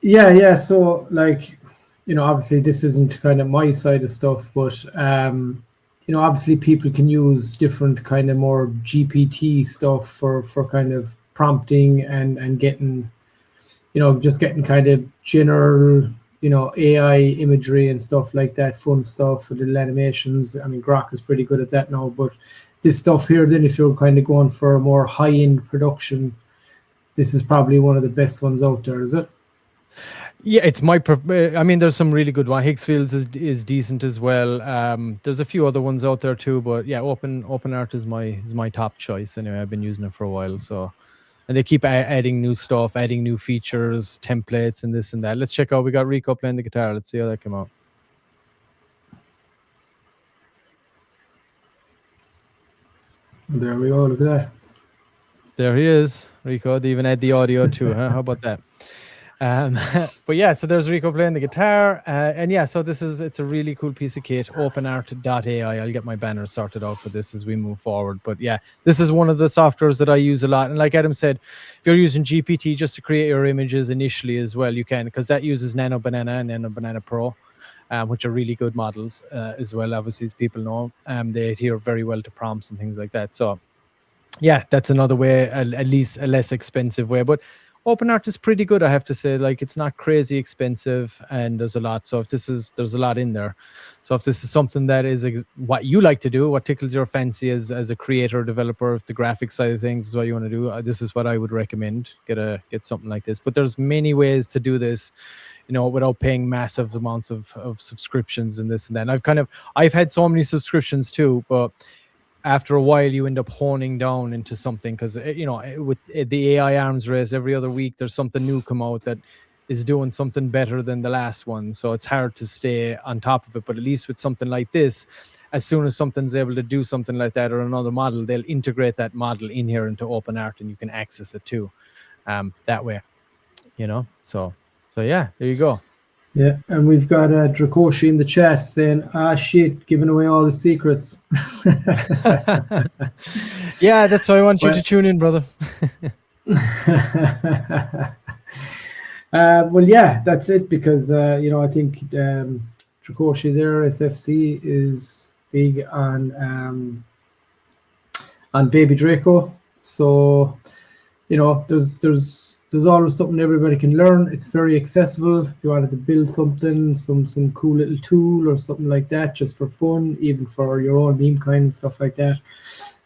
Yeah. So obviously this isn't kind of my side of stuff, but obviously people can use different kind of more GPT stuff for kind of prompting and getting, just getting kind of general, AI imagery and stuff like that, fun stuff, little animations. I mean, Grok is pretty good at that now, but this stuff here, then if you're kind of going for a more high-end production, this is probably one of the best ones out there, is it? Yeah, it's I mean, there's some really good one. Higgsfield's is decent as well. There's a few other ones out there too, but yeah, OpenArt is my top choice. Anyway, I've been using it for a while, so. And they keep adding new stuff, adding new features, templates, and this and that. Let's check out. We got Rico playing the guitar. Let's see how that came out. There we go. Look at that. There he is, Rico. They even add the audio too. Huh? How about that? But yeah, so there's Rico playing the guitar, and yeah, so it's a really cool piece of kit. OpenArt.ai. I'll get my banner sorted out for this as we move forward. But yeah, this is one of the softwares that I use a lot. And like Adam said, if you're using GPT just to create your images initially as well, you can, because that uses Nano Banana and Nano Banana Pro, which are really good models as well. Obviously, as people know, they adhere very well to prompts and things like that. So yeah, that's another way, at least a less expensive way. But OpenArt is pretty good, I have to say. Like, it's not crazy expensive, and there's a lot. So if there's a lot in there. So if this is something that is what you like to do, what tickles your fancy as a creator, developer, if the graphic side of things is what you want to do, this is what I would recommend. Get something like this. But there's many ways to do this, without paying massive amounts of subscriptions and this and that. And I've had so many subscriptions too, but after a while you end up honing down into something, because with the AI arms race, every other week there's something new come out that is doing something better than the last one, so it's hard to stay on top of it. But at least with something like this, as soon as something's able to do something like that or another model, they'll integrate that model in here into OpenArt, and you can access it too, that way, so yeah, there you go. Yeah, and we've got Dracoshi in the chat saying, shit, giving away all the secrets. Yeah, that's why I want you to tune in, brother. Well, yeah, that's it, because, I think Dracoshi there, SFC, is big on Baby Draco. So, there's always something everybody can learn. It's very accessible. If you wanted to build something, some cool little tool or something like that, just for fun, even for your own meme kind and stuff like that.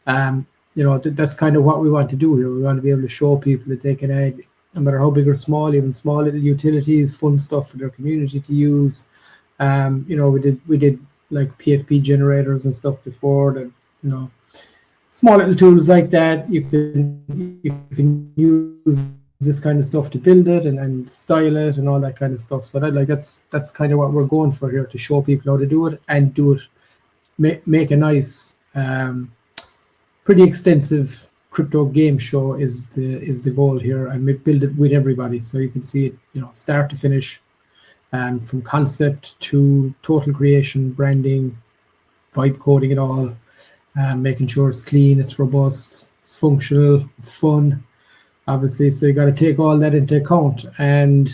That's kind of what we want to do here. We want to be able to show people that they can add, no matter how big or small, even small little utilities, fun stuff for their community to use. We did like PFP generators and stuff before that, small little tools like that. You can use this kind of stuff to build it and style it and all that kind of stuff. So that's kind of what we're going for here, to show people how to do it and do it, make a nice, pretty extensive crypto game show is the goal here, and we build it with everybody so you can see it, start to finish, and from concept to total creation, branding, vibe coding it all, making sure it's clean, it's robust, it's functional, it's fun, obviously. So you got to take all that into account, and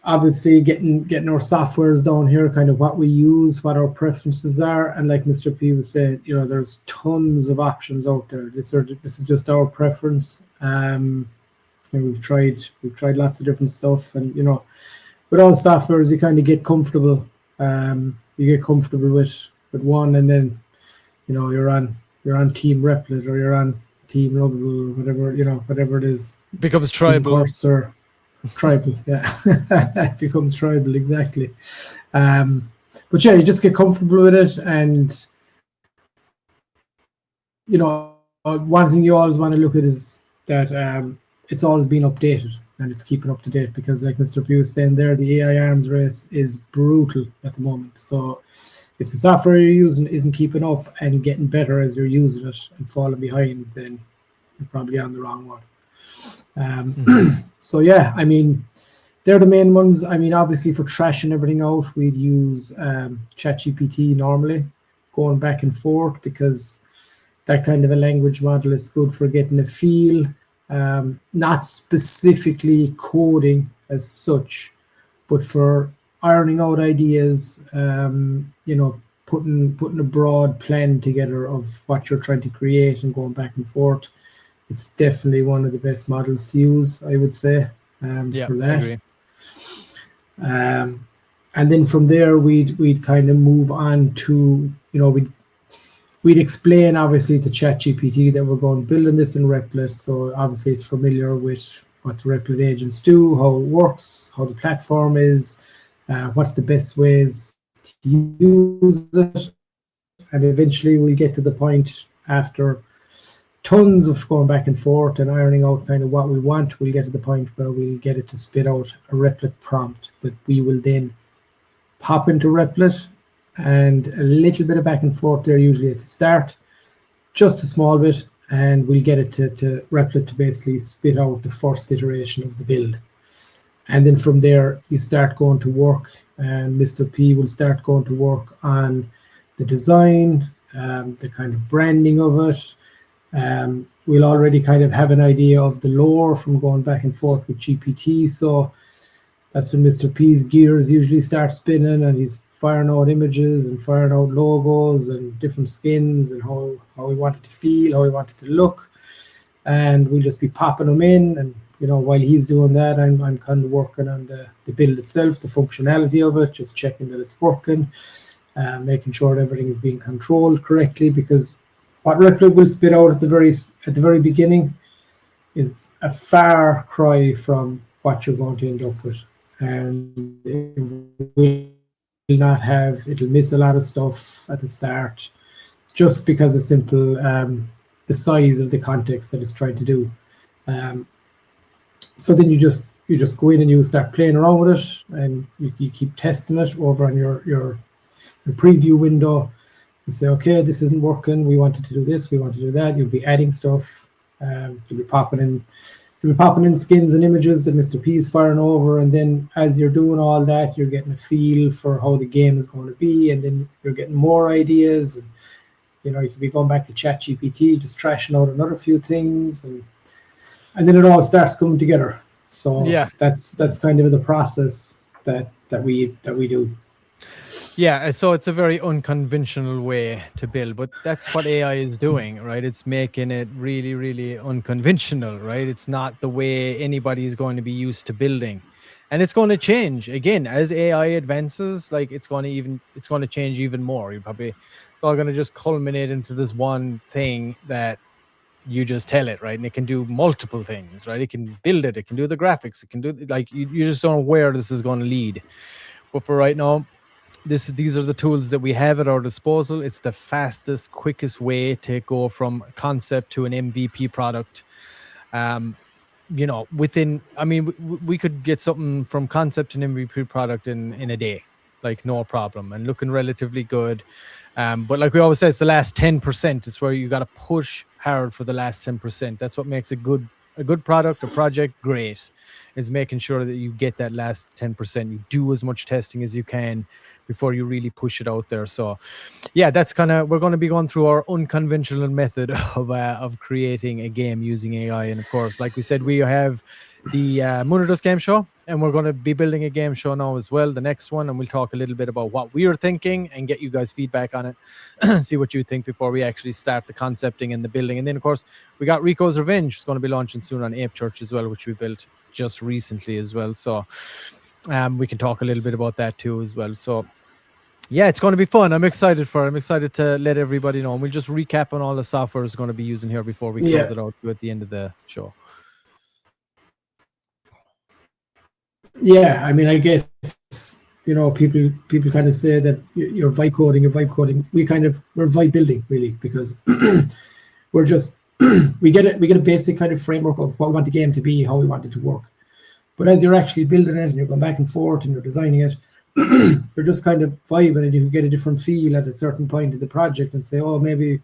obviously getting our softwares down here, kind of what we use, what our preferences are. And like Mr. P was saying, there's tons of options out there. This is just our preference. And we've tried lots of different stuff, and with all softwares you kind of get comfortable. You get comfortable with one, and then you're on Team Replit, or you're on Team Lovable, whatever it is. Becomes tribal. Or tribal, yeah. It becomes tribal, exactly. But yeah, you just get comfortable with it, and one thing you always want to look at is that it's always been updated and it's keeping up to date, because like Mr. P was saying there, the AI arms race is brutal at the moment. So if the software you're using isn't keeping up and getting better as you're using it and falling behind, then you're probably on the wrong one. So yeah, they're the main ones. Obviously for trashing everything out, we'd use ChatGPT normally, going back and forth, because that kind of a language model is good for getting a feel, not specifically coding as such, but for ironing out ideas, putting a broad plan together of what you're trying to create and going back and forth. It's definitely one of the best models to use, I would say, for that. And then from there, we'd kind of move on to, we'd explain obviously to ChatGPT that we're going building this in Replit. So obviously it's familiar with what the Replit agents do, how it works, how the platform is, what's the best ways to use it. And eventually we'll get to the point, after tons of going back and forth and ironing out kind of what we want, we'll get to the point where we'll get it to spit out a Replit prompt that we will then pop into Replit, and a little bit of back and forth there usually at the start, just a small bit, and we'll get it to Replit to basically spit out the first iteration of the build. And then from there you start going to work, and Mr. P will start going to work on the design, the kind of branding of it. We'll already kind of have an idea of the lore from going back and forth with GPT, so that's when Mr. P's gears usually start spinning and he's firing out images and firing out logos and different skins and how we want it to feel, how we want it to look. And we'll just be popping them in. And, while he's doing that, I'm kind of working on the build itself, the functionality of it, just checking that it's working, making sure that everything is being controlled correctly, because what Replit will spit out at the very beginning is a far cry from what you're going to end up with. And it will not have, it'll miss a lot of stuff at the start, just because of simple, the size of the context that it's trying to do. So then you just go in and you start playing around with it, and you keep testing it over on your preview window. You say, okay, this isn't working. We wanted to do this. We want to do that. You'll be adding stuff. You'll be popping in skins and images that Mr. P is firing over. And then as you're doing all that, you're getting a feel for how the game is going to be. And then you're getting more ideas. And, you could be going back to ChatGPT, just trashing out another few things. And then it all starts coming together. So yeah, that's kind of the process that we do. Yeah, so it's a very unconventional way to build, but that's what AI is doing, right? It's making it really, really unconventional, right? It's not the way anybody is going to be used to building. And it's going to change again as AI advances. Like it's going to change even more. It's all going to just culminate into this one thing that you just tell it, right? And it can do multiple things, right? It can build it, it can do the graphics, it can do, like, you just don't know where this is going to lead. But for right now, these are the tools that we have at our disposal. It's the fastest, quickest way to go from concept to an MVP product. We could get something from concept to an MVP product in a day, like no problem, and looking relatively good. But like we always say, it's the last 10%. It's where you got to push hard for the last 10%. That's what makes a good product, a project great, is making sure that you get that last 10%. You do as much testing as you can before you really push it out there. So yeah, that's we're going to be going through our unconventional method of creating a game using AI. And of course, like we said, we have the Moonerdust game show, and we're going to be building a game show now as well, the next one, and we'll talk a little bit about what we are thinking and get you guys feedback on it. See what you think before we actually start the concepting and the building. And then of course we got Rico's Revenge. It's going to be launching soon on Ape Church as well, which we built just recently as well. So we can talk a little bit about that too as well. So yeah, it's going to be fun. I'm excited to let everybody know. And we'll just recap on all the software is going to be using here before we close it out at the end of the show. Yeah, I mean, I guess, people kind of say that you're vibe coding. We're vibe building, really, because we're just, we get a basic kind of framework of what we want the game to be, how we want it to work. But as you're actually building it and you're going back and forth and you're designing it, you're just kind of vibing, and you can get a different feel at a certain point in the project and say, oh, maybe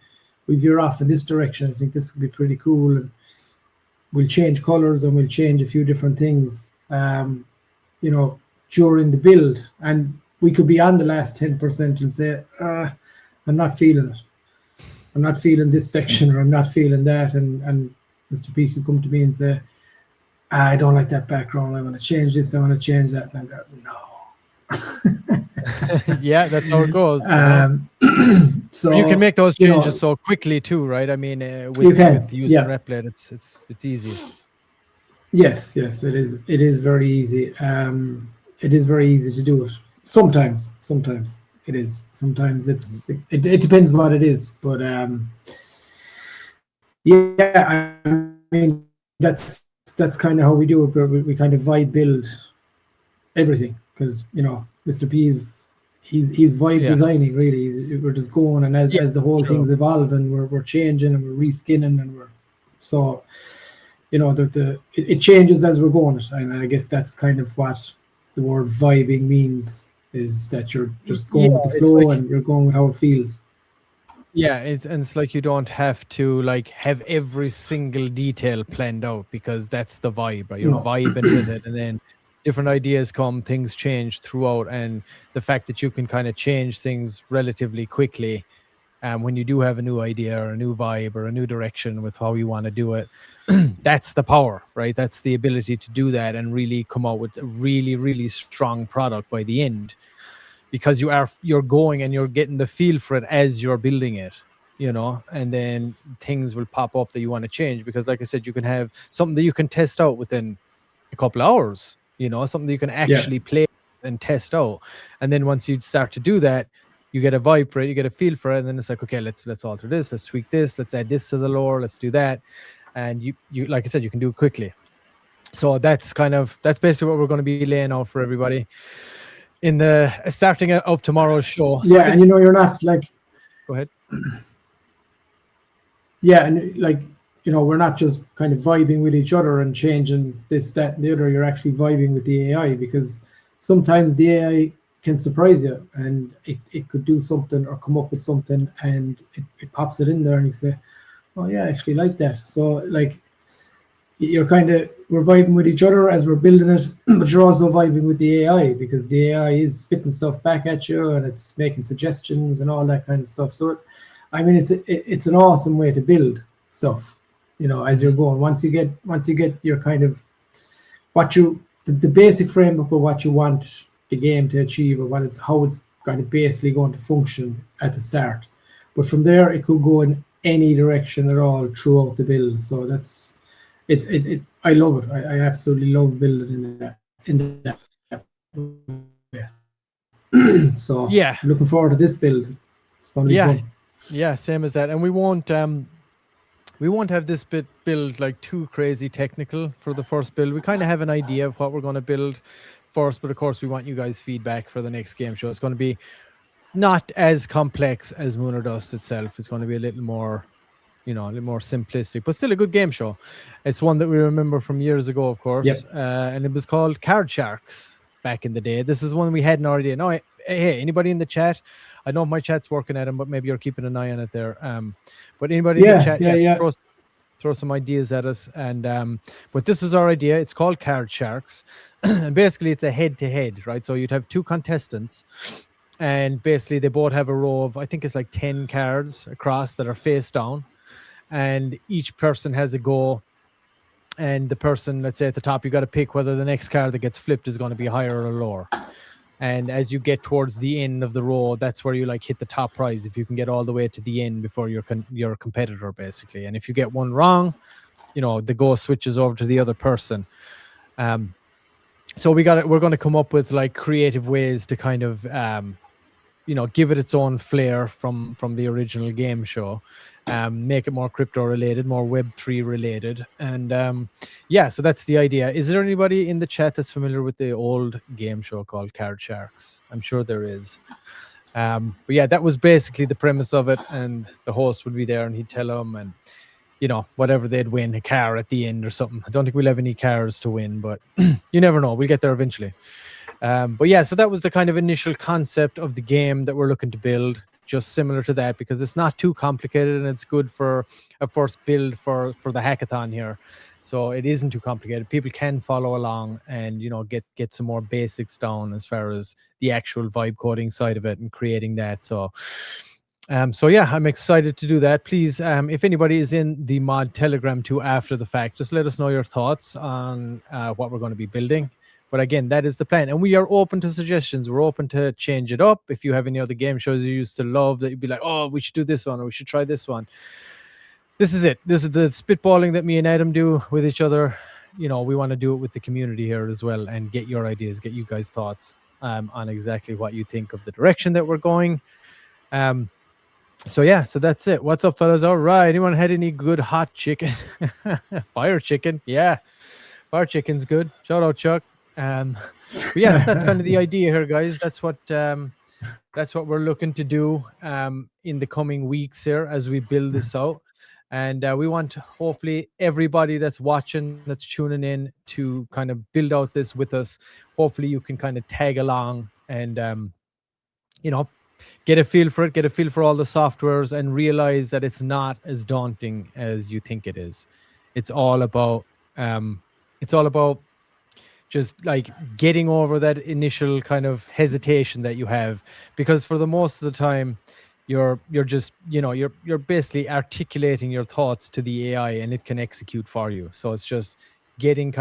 we veer off in this direction. I think this would be pretty cool. And we'll change colors and we'll change a few different things, during the build. And we could be on the last 10% and say, I'm not feeling it. I'm not feeling this section, or I'm not feeling that. And Mr. P could come to me and say, I don't like that background. I want to change this. I want to change that. And I'm like, no. Yeah, that's how it goes. So you can make those changes so quickly too, right? I mean, with using Replit, it's easy. Yes, it is. It is very easy. It is very easy to do it. Sometimes it is. Sometimes it depends what it is. But yeah, I mean, that's kind of how we do it. We kind of vibe build everything, because Mr. P he's vibe designing, really. We're just going, and as the whole thing's evolving, we're changing and we're reskinning, and we're so it changes as we're going. And I guess that's kind of what the word vibing means, is that you're just going with the flow, and you're going with how it feels. Yeah, it's like you don't have to have every single detail planned out, because that's the vibe, right? You're vibing with it, and then different ideas come, things change throughout, and the fact that you can kind of change things relatively quickly when you do have a new idea or a new vibe or a new direction with how you want to do it. That's the power, right? That's the ability to do that and really come out with a really, really strong product by the end. because you're going and you're getting the feel for it as you're building it, you know, and then things will pop up that you want to change, because like I said, you can have something that you can test out within a couple of hours, you know, something that you can actually play and test out. And then once you start to do that, you get a vibe for it, you get a feel for it, and then it's like, okay, let's alter this, let's tweak this, let's add this to the lore, let's do that. And you like I said, you can do it quickly. So that's basically what we're going to be laying out for everybody in the starting of tomorrow's show. So and you know, you're not like, go ahead. Yeah, and like, you know, we're not just kind of vibing with each other and changing this, that, and the other. You're actually vibing with the AI, because sometimes the AI can surprise you, and it could do something or come up with something, and it pops it in there, and you say, oh yeah, I actually like that. So like, we're vibing with each other as we're building it, but you're also vibing with the AI, because the AI is spitting stuff back at you, and it's making suggestions and all that kind of stuff. So I mean, it's an awesome way to build stuff, you know, as you're going. Once you get your kind of the basic framework of what you want the game to achieve, or how it's kind of basically going to function at the start. But from there, it could go in any direction at all throughout the build. So I love it. I absolutely love building in that way. So Yeah, looking forward to this build. It's going to be fun. Yeah, same as that. And we won't have this build like too crazy technical for the first build. We kind of have an idea of what we're going to build first, but of course we want you guys' feedback for the next game show. It's going to be not as complex as Moon or Dust itself. It's going to be a little more, you know, a little more simplistic, but still a good game show. It's one that we remember from years ago, of course. Yep. And it was called Card Sharks back in the day. This is one we hadn't already. No, hey, anybody in the chat? I know my chat's working at them, but maybe you're keeping an eye on it there. But anybody in the chat, throw some ideas at us. And but this is our idea. It's called Card Sharks. And basically it's a head-to-head, right? So you'd have two contestants, and basically they both have a row of, I think it's like 10 cards across that are face down, and each person has a go. And the person, let's say at the top, you got to pick whether the next card that gets flipped is going to be higher or lower. And as you get towards the end of the row, that's where you like hit the top prize, if you can get all the way to the end before your competitor, basically. And if you get one wrong, you know, the go switches over to the other person. So we're going to come up with like creative ways to kind of you know, give it its own flair from the original game show. Make it more crypto related, more Web3 related. And yeah, so that's the idea. Is there anybody in the chat that's familiar with the old game show called Card Sharks? I'm sure there is. But yeah, that was basically the premise of it. And the host would be there and he'd tell them, and, you know, whatever, they'd win a car at the end or something. I don't think we'll have any cars to win, but you never know. We'll get there eventually. But yeah, so that was the kind of initial concept of the game that we're looking to build. Just similar to that, because it's not too complicated, and it's good for a first build for the hackathon here. So it isn't too complicated. People can follow along and, you know, get some more basics down as far as the actual vibe coding side of it and creating that. So yeah, I'm excited to do that. Please, if anybody is in the mod Telegram too after the fact, just let us know your thoughts on what we're going to be building. But again, that is the plan. And we are open to suggestions. We're open to change it up. If you have any other game shows you used to love that you'd be like, oh, we should do this one, or we should try this one. This is it. This is the spitballing that me and Adam do with each other. You know, we want to do it with the community here as well, and get your ideas, get you guys' thoughts on exactly what you think of the direction that we're going. So yeah, so that's it. What's up, fellas? All right. Anyone had any good hot chicken? Fire chicken. Yeah. Fire chicken's good. Shout out, Chuck. But yes, that's kind of the idea here, guys. That's what we're looking to do in the coming weeks here as we build this out. And we want, hopefully, everybody that's watching, that's tuning in, to kind of build out this with us. Hopefully you can kind of tag along and you know, get a feel for it, get a feel for all the softwares, and realize that it's not as daunting as you think it is. It's all about just like getting over that initial kind of hesitation that you have, because for the most of the time you're just, you know, you're basically articulating your thoughts to the AI and it can execute for you. So it's just getting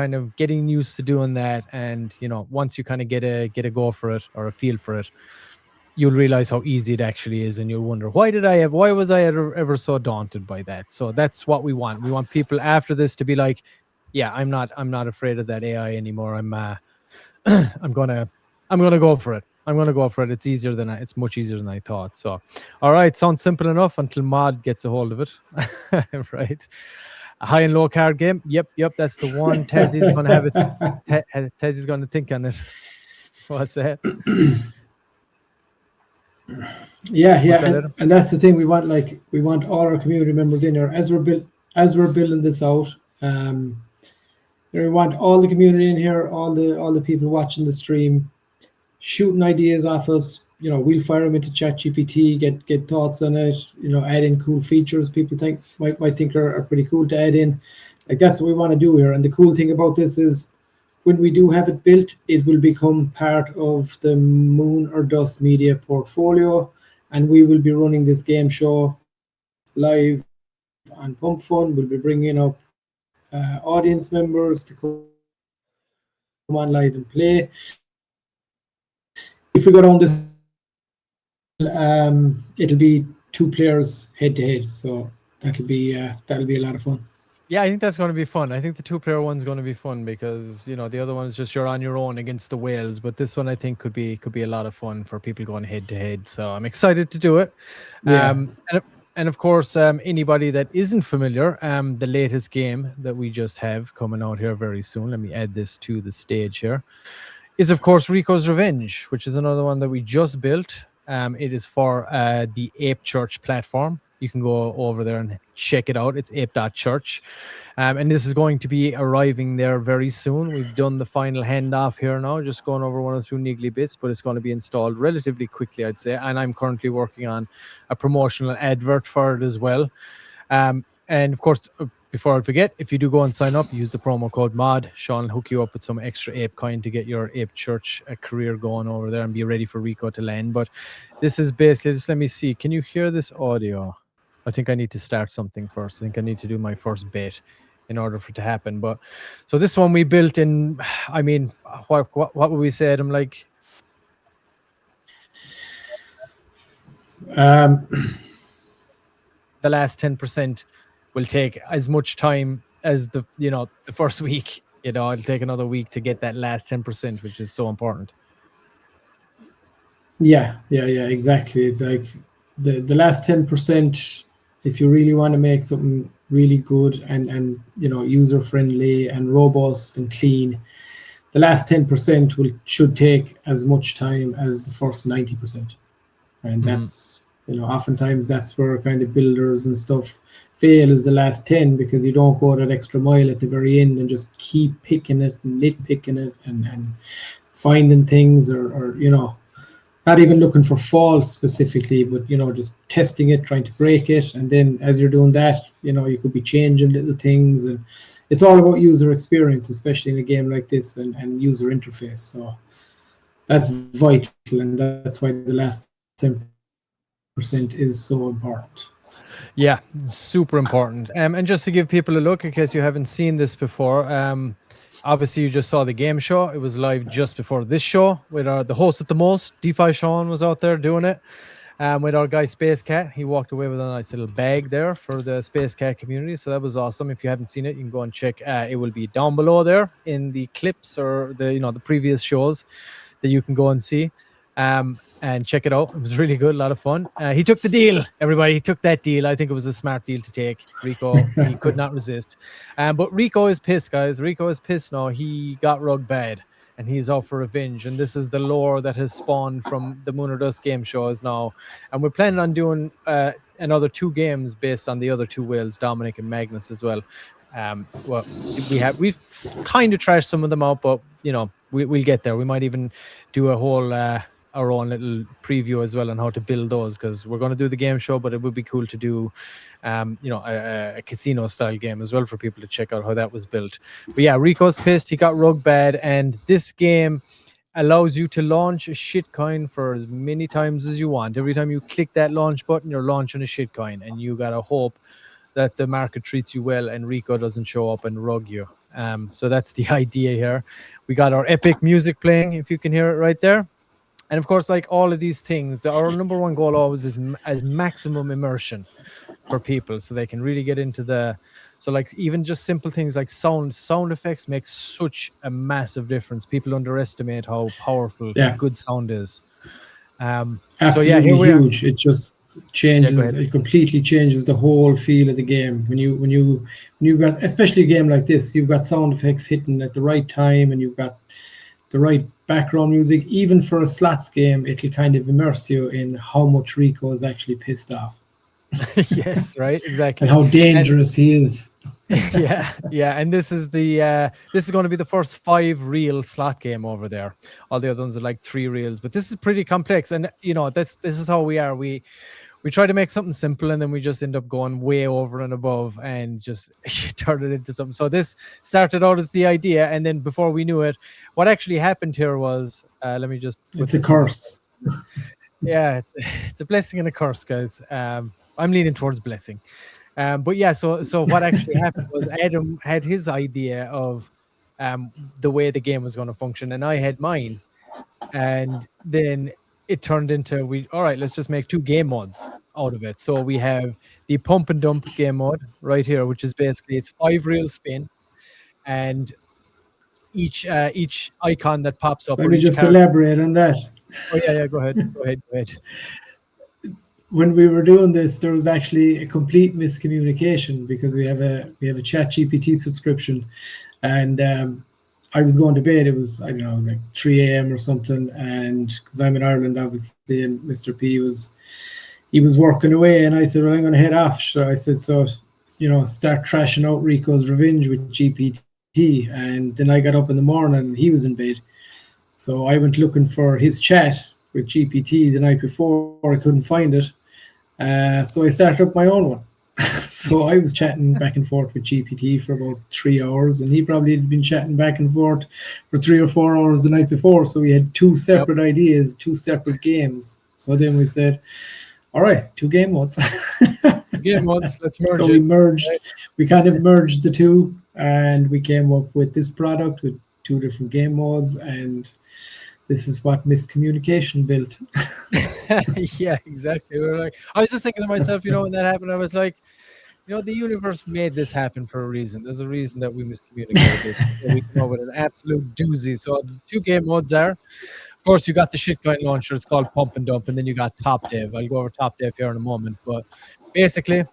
used to doing that. And, you know, once you kind of get a go for it, or a feel for it, you'll realize how easy it actually is, and you'll wonder why was I ever so daunted by that. So that's what we want. We want people after this to be like, yeah, I'm not afraid of that AI anymore. I'm gonna go for it. I'm gonna go for it. It's much easier than I thought. So, all right, sounds simple enough until Mod gets a hold of it. Right, a high and low card game. Yep, that's the one. Tezzy's gonna have it. Tezzy's gonna think on it. What's that? Yeah, and that's the thing. We want all our community members in here as we're building this out. We want all the community in here, all the people watching the stream, shooting ideas off us. We'll fire them into ChatGPT, get thoughts on it. Add in cool features people might think are pretty cool to add in. Like, that's what we want to do here. And the cool thing about this is, when we do have it built, it will become part of the Moon or Dust Media portfolio, and we will be running this game show live on PumpFun. We'll be bringing up audience members to come on live and play. If we go down this, it'll be 2 players head to head, so that'll be a lot of fun. Yeah, I think that's going to be fun. I think the 2-player one's going to be fun because the other one is just you're on your own against the whales. But this one I think could be a lot of fun for people going head to head. So I'm excited to do it. Yeah. And of course, anybody that isn't familiar, the latest game that we just have coming out here very soon. Let me add this to the stage here. Is of course Rico's Revenge, which is another one that we just built. It is for the Ape Church platform. You can go over there and check it out. It's ape.church. And this is going to be arriving there very soon. We've done the final handoff here now, just going over one or two niggly bits, but it's going to be installed relatively quickly, I'd say. And I'm currently working on a promotional advert for it as well. And of course, before I forget, if you do go and sign up, use the promo code MOD. Sean will hook you up with some extra Ape coin to get your Ape Church career going over there and be ready for Rico to land. But this is basically, just let me see. Can you hear this audio? I think I need to start something first. I think I need to do my first bit in order for it to happen. But so this one we built in, I mean, what would we say, Adam? Like, the last 10% will take as much time as the first week. It'll take another week to get that last 10%, which is so important. Yeah, exactly. It's like the last 10%. If you really want to make something really good and user friendly and robust and clean, the last 10% should take as much time as the first 90%. And that's oftentimes that's where kind of builders and stuff fail, is the last 10, because you don't go that extra mile at the very end and just keep picking it and nitpicking it and finding things or not even looking for faults specifically, but just testing it, trying to break it. And then as you're doing that, you could be changing little things, and it's all about user experience, especially in a game like this, and user interface. So that's vital, and that's why the last 10% is so important. Yeah, super important. And just to give people a look, in case you haven't seen this before, obviously you just saw the game show. It was live just before this show with the host at the most, DeFi Sean, was out there doing it with our guy Space Cat. He walked away with a nice little bag there for the Space Cat community, so that was awesome. If you haven't seen it, you can go and check. It will be down below there in the clips or the previous shows that you can go and see. And check it out. It was really good, a lot of fun. He took the deal, everybody. He took that deal. I think it was a smart deal to take. Rico, he could not resist. But Rico is pissed, guys. Rico is pissed now. He got rug bad, and he's out for revenge. And this is the lore that has spawned from the Moon or Dust game shows now. And we're planning on doing another 2 games based on the other 2 whales, Dominic and Magnus, as well. We've kind of trashed some of them out, but we'll get there. We might even do a whole our own little preview as well on how to build those, because we're going to do the game show, but it would be cool to do a casino style game as well for people to check out how that was built. But yeah, Rico's pissed. He got rug bad, and this game allows you to launch a shitcoin for as many times as you want. Every time you click that launch button, you're launching a shitcoin, and you gotta hope that the market treats you well and Rico doesn't show up and rug you. So that's the idea here. We got our epic music playing, if you can hear it right there. And of course, like all of these things, our number one goal always is as maximum immersion for people, so they can really get into the. So like even just simple things like sound effects make such a massive difference. People underestimate how powerful Yeah, good sound is. So yeah, here absolutely we are. huge. It just Yeah, go changes. ahead. It completely changes the whole feel of the game. When you've got, especially a game like this, you've got sound effects hitting at the right time, and you've got the right background music. Even for a slots game, it'll kind of immerse you in how much Rico is actually pissed off Yes, right, and exactly. how And dangerous he is. yeah, and this is going to be the first 5 real slot game over there. All the other ones are like 3 reels, but this is pretty complex. And this is how we are. We try to make something simple, and then we just end up going way over and above and just turn it into something. So this started out as the idea, and then before we knew it, what actually happened here was, let me just put It's a this music. curse. Yeah, it's a blessing and a curse, guys. I'm leaning towards blessing. But yeah, so what actually happened was Adam had his idea of the way the game was going to function, and I had mine. And then it turned into all right, let's just make 2 game modes out of it. So we have the pump and dump game mode right here, which is basically it's 5 reel spin, and each icon that pops up Let or me each just character. elaborate on that. Oh yeah, go ahead, go ahead, go ahead. When we were doing this, there was actually a complete miscommunication because we have a Chat GPT subscription, and I was going to bed. It was, I don't know, like 3 a.m. or something, and because I'm in Ireland, obviously, and Mr. P was working away, and I said, well, I'm going to head off. So I said, so start trashing out Rico's Revenge with GPT, and then I got up in the morning and he was in bed. So I went looking for his chat with GPT the night before. I couldn't find it. So I started up my own one. So I was chatting back and forth with GPT for about 3 hours, and he probably had been chatting back and forth for 3 or 4 hours the night before. So we had 2 separate ideas, 2 separate games. So then we said, all right, 2 game modes. Game modes, let's merge So it. we kind of merged the 2, and we came up with this product with 2 different game modes, and this is what miscommunication built. Yeah, exactly. We were like, I was just thinking to myself, when that happened, I was like, the universe made this happen for a reason. There's a reason that we miscommunicated this. So we come up with an absolute doozy. So the 2 game modes are, of course, you got the shitcoin launcher. It's called Pump and Dump, and then you got Top Dev. I'll go over Top Dev here in a moment, but basically,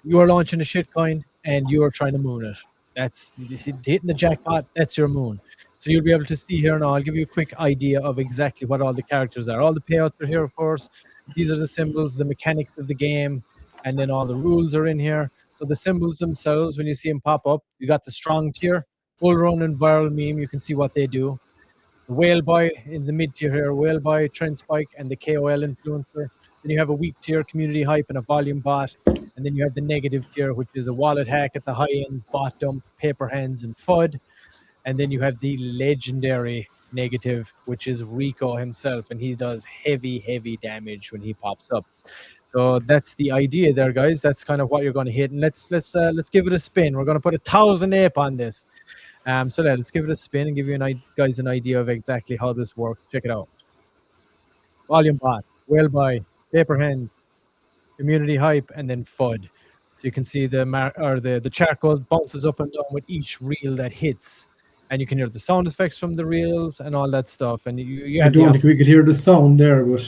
you are launching a shitcoin and you are trying to moon it. That's hitting the jackpot. That's your moon. So you'll be able to see here now. I'll give you a quick idea of exactly what all the characters are. All the payouts are here, of course. These are the symbols, the mechanics of the game, and then all the rules are in here. So the symbols themselves, when you see them pop up, you got the strong tier, bull run, and viral meme. You can see what they do. The whale boy in the mid tier here, whale boy, trend spike, and the KOL influencer. Then you have a weak tier, community hype, and a volume bot. And then you have the negative tier, which is a wallet hack at the high end, bot dump, paper hands, and FUD. And then you have the legendary negative, which is Rico himself, and he does heavy, heavy damage when he pops up. So that's the idea there, guys. That's kind of what you're going to hit. And let's give it a spin. We're going to put 1,000 ape on this. So let's give it a spin and give you guys an idea of exactly how this works. Check it out. Volume bot, whale buy, paper hands, community hype, and then FUD. So you can see the chart bounces up and down with each reel that hits, and you can hear the sound effects from the reels and all that stuff. And you I have don't think we could hear the sound there, but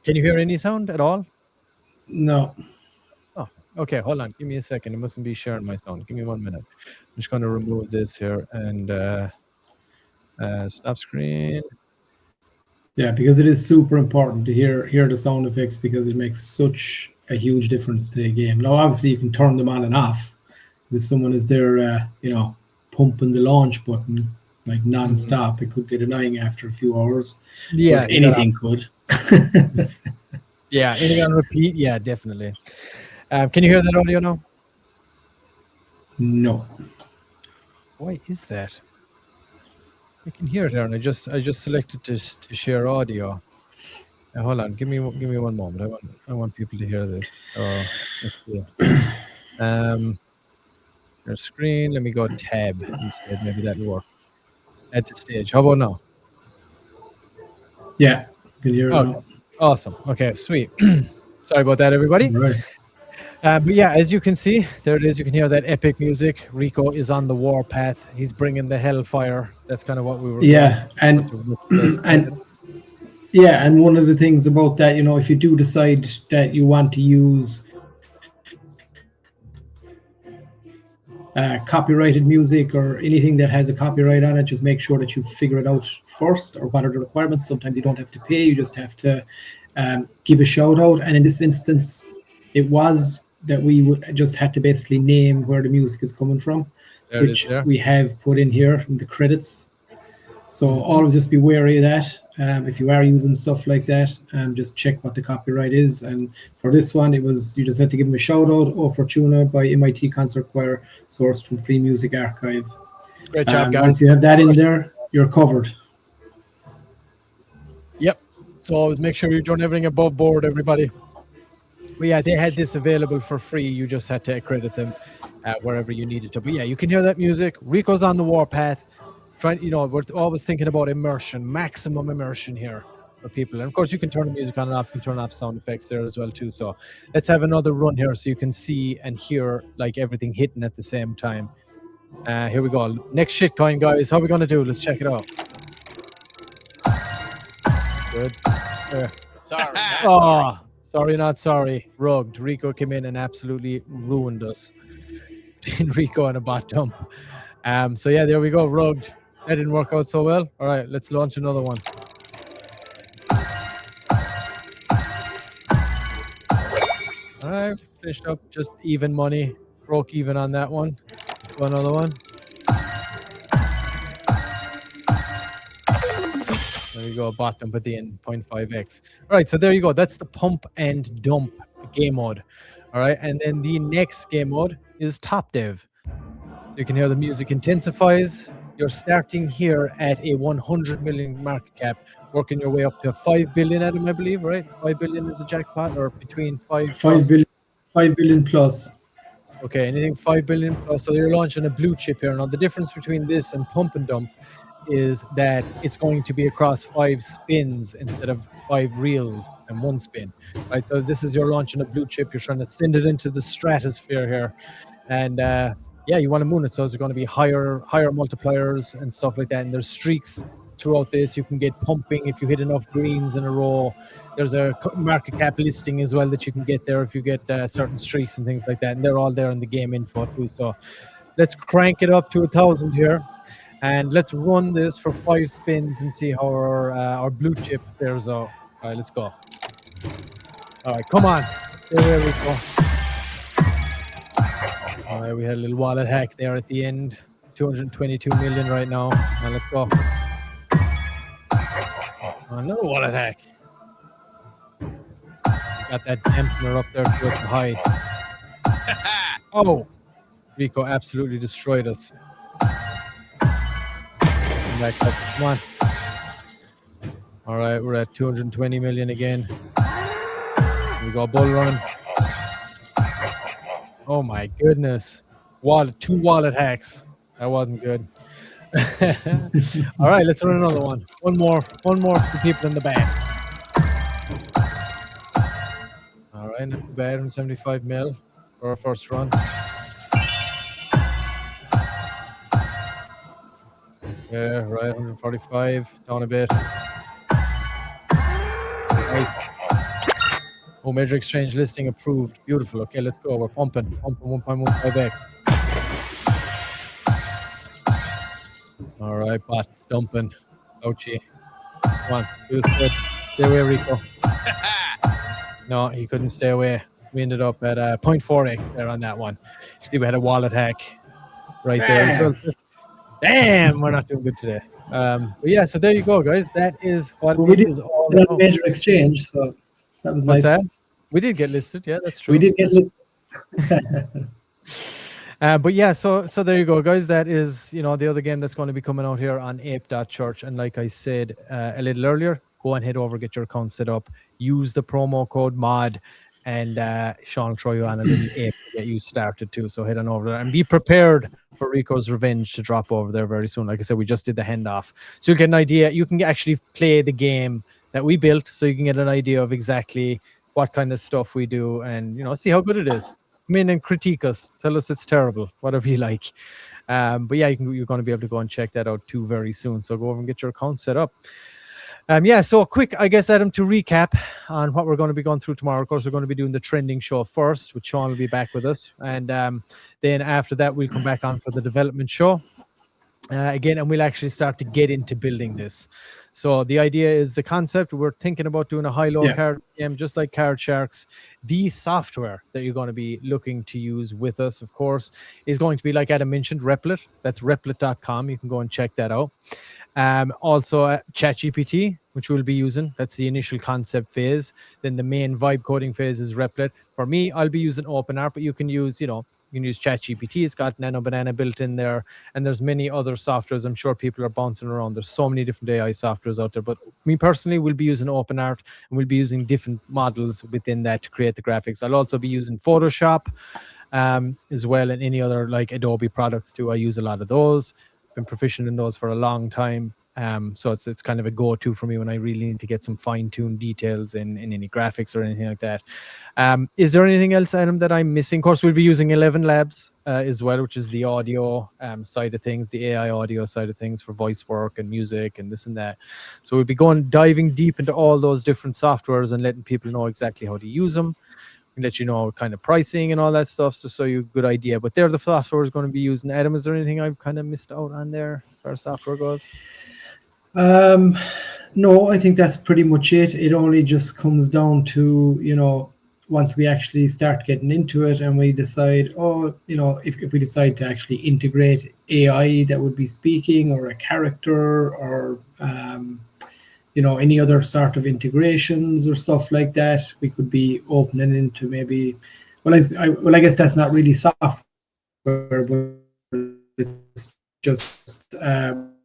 Can you hear any sound at all? no. Oh, okay. Hold on. Give me a second. I mustn't be sharing my sound. Give me 1 minute. I'm just going to remove this here and stop screen. Yeah, because it is super important to hear the sound effects because it makes such a huge difference to the game. Now, obviously, you can turn them on and off. If someone is there, pumping the launch button like non-stop, it could get annoying after a few hours. Yeah, but anything could. Yeah, anything on repeat? Yeah, definitely. Can you hear that audio now? No. Why is that? I can hear it there, and I just selected to share audio. Now, hold on, give me 1 moment. I want people to hear this. So let's see. Your screen. Let me go tab instead. Maybe that'll work. Add to stage. How about now? Yeah, you can hear it Okay, now. awesome. Okay, sweet. Sorry about that, everybody. All right. But yeah, as you can see, there it is. You can hear that epic music. Rico is on the warpath. He's bringing the hellfire. That's kind of what we were Yeah, going and to and yeah, and one of the things about that, if you do decide that you want to use copyrighted music or anything that has a copyright on it, just make sure that you figure it out first, or what are the requirements. Sometimes you don't have to pay, you just have to give a shout out. And in this instance, it was that we just had to basically name where the music is coming from, There it is which there. we have put in here in the credits. So always just be wary of that. If you are using stuff like that, just check what the copyright is. And for this one, you just had to give them a shout out. Oh Fortuna by MIT Concert Choir, sourced from Free Music Archive. Great job, guys. Once you have that in there, you're covered. Yep. So always make sure you're doing everything above board, everybody. But yeah, they had this available for free. You just had to accredit them wherever you needed to. But yeah, you can hear that music. Rico's on the warpath. We're always thinking about immersion, maximum immersion here for people. And of course, you can turn the music on and off. You can turn off sound effects there as well too. So let's have another run here so you can see and hear like everything hitting at the same time. Here we go. Next shitcoin, guys. How are we going to do? Let's check it out. Good. Sorry. Oh, sorry, not sorry. Rugged. Rico came in and absolutely ruined us. Between Rico and a bot dump. So yeah, there we go. Rugged. That didn't work out so well. All right, let's launch another one. All right, finished up. Just even money. Broke even on that one. Let's go another one. There you go, bot dump at the end, 0.5x. All right, so there you go. That's the pump and dump game mode. All right, and then the next game mode is top dev. So you can hear the music intensifies. You're starting here at a 100 million market cap, working your way up to 5 billion, Adam, I believe, right? 5 billion is the jackpot, or between 5 billion plus. Okay, anything 5 billion plus. So you're launching a blue chip here. Now, the difference between this and pump and dump is that it's going to be across 5 spins instead of 5 reels and 1 spin, right? So this is you're launching a blue chip. You're trying to send it into the stratosphere here. And yeah, you want to moon it. So there's going to be higher multipliers and stuff like that. And there's streaks throughout this. You can get pumping if you hit enough greens in a row. There's a market cap listing as well that you can get there if you get certain streaks and things like that. And they're all there in the game info too. So let's crank it up to 1,000 here. And let's run this for 5 spins and see how our blue chip fares out. All right, let's go. All right, come on. There we go. All right, we had a little wallet hack there at the end. 222 million right now. Now let's go. Another wallet hack. Got that dampener up there to the high. Oh, Rico absolutely destroyed us. Come back up. Come on. All right, we're at 220 million again. We got bull run. Oh my goodness. 2 wallet hacks. That wasn't good. All right, let's run another one. One more for the people in the back. All right, not too bad. 175 mil for our first run. Yeah, right, 145. Down a bit. Right. Oh, major exchange listing approved. Beautiful. Okay, let's go. We're pumping 1.15x. All right, bot dumping. Ouchie. Come on, do this good. Stay away, Rico. No, he couldn't stay away. We ended up at 0.4x there on that one. See, we had a wallet hack right there as well. Damn, we're not doing good today. But yeah, so there you go, guys. That is what it is all about. Major exchange, so that was What's nice. that? We did get listed. Yeah, that's true. We did get listed. But yeah, so there you go, guys. That is, the other game that's going to be coming out here on ape.church. And like I said a little earlier, go and head over, get your account set up, use the promo code MOD, and Sean will throw you on a little ape to get you started too. So head on over there and be prepared for Rico's Revenge to drop over there very soon. Like I said, we just did the handoff. So you'll get an idea. You can actually play the game that we built, so you can get an idea of exactly what kind of stuff we do, and see how good it is. Come in and critique us, tell us it's terrible, whatever you like. But yeah, you're going to be able to go and check that out too very soon. So go over and get your account set up. So quick, I guess, Adam, to recap on what we're going to be going through tomorrow. Of course, we're going to be doing the trending show first, which Sean will be back with us. And then after that, we'll come back on for the development show. Again, and we'll actually start to get into building this. So the idea is the concept. We're thinking about doing a high-low card game, just like Card Sharks. The software that you're going to be looking to use with us, of course, is going to be, like Adam mentioned, Replit. That's replit.com. You can go and check that out. Also, ChatGPT, which we'll be using. That's the initial concept phase. Then the main vibe coding phase is Replit. For me, I'll be using OpenArt, but you can use, you can use ChatGPT. It's got Nano Banana built in there, and there's many other softwares. I'm sure people are bouncing around. There's so many different AI softwares out there, but me personally will be using OpenArt, and we'll be using different models within that to create the graphics. I'll also be using Photoshop as well, and any other like Adobe products too. I use a lot of those. Been proficient in those for a long time. So it's kind of a go-to for me when I really need to get some fine-tuned details in any graphics or anything like that. Is there anything else, Adam, that I'm missing? Of course, we'll be using 11 Labs as well, which is the audio side of things, the AI audio side of things for voice work and music and this and that. So we'll be diving deep into all those different softwares and letting people know exactly how to use them. And let you know kind of pricing and all that stuff, so you a good idea. But they're the software is going to be using. Adam, is there anything I've kind of missed out on there as far as software goes? No, I think that's pretty much it. It only just comes down to, once we actually start getting into it and we decide, if we decide to actually integrate AI that would be speaking, or a character, or, any other sort of integrations or stuff like that, we could be opening into maybe, I guess that's not really software, but it's just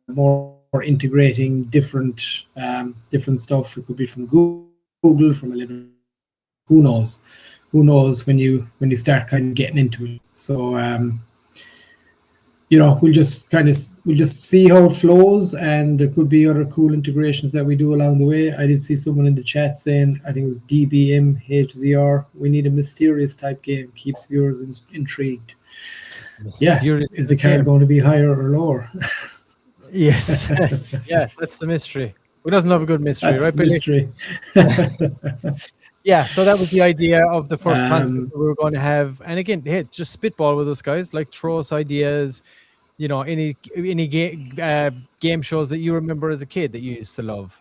more integrating different stuff. It could be from Google, from 11. Who knows when you start kind of getting into it. So we'll just see how it flows, and there could be other cool integrations that we do along the way. I did see someone in the chat saying, I think it was DBMHZR, we need a mysterious type game, keeps viewers intrigued. Is the card going to be higher or lower? Yes. Yeah, that's the mystery. Who doesn't love a good mystery, that's right, the mystery. Yeah, so that was the idea of the first concept that we were going to have. And again, hey, just spitball with us, guys. Like, throw us ideas. Any game shows that you remember as a kid that you used to love.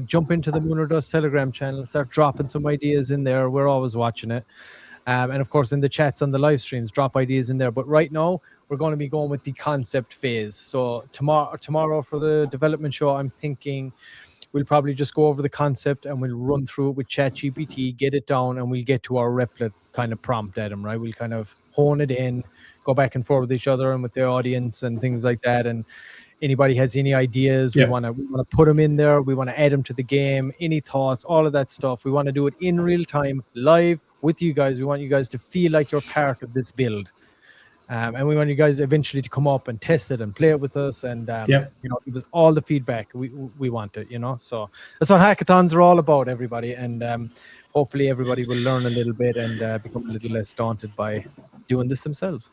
Jump into the Moon or Dust Telegram channel, start dropping some ideas in there. We're always watching it. And of course, in the chats on the live streams, drop ideas in there. But right now, we're going to be going with the concept phase. So tomorrow for the development show, I'm thinking we'll probably just go over the concept and we'll run through it with ChatGPT, get it down, and we'll get to our Replit kind of prompt, Adam, right? We'll kind of hone it in, go back and forth with each other and with the audience and things like that. And anybody has any ideas, we want to put them in there. We want to add them to the game. Any thoughts, all of that stuff. We want to do it in real time, live with you guys. We want you guys to feel like you're part of this build. And we want you guys eventually to come up and test it and play it with us. And, it was all the feedback we wanted, So that's what hackathons are all about, everybody. And hopefully everybody will learn a little bit and become a little less daunted by doing this themselves.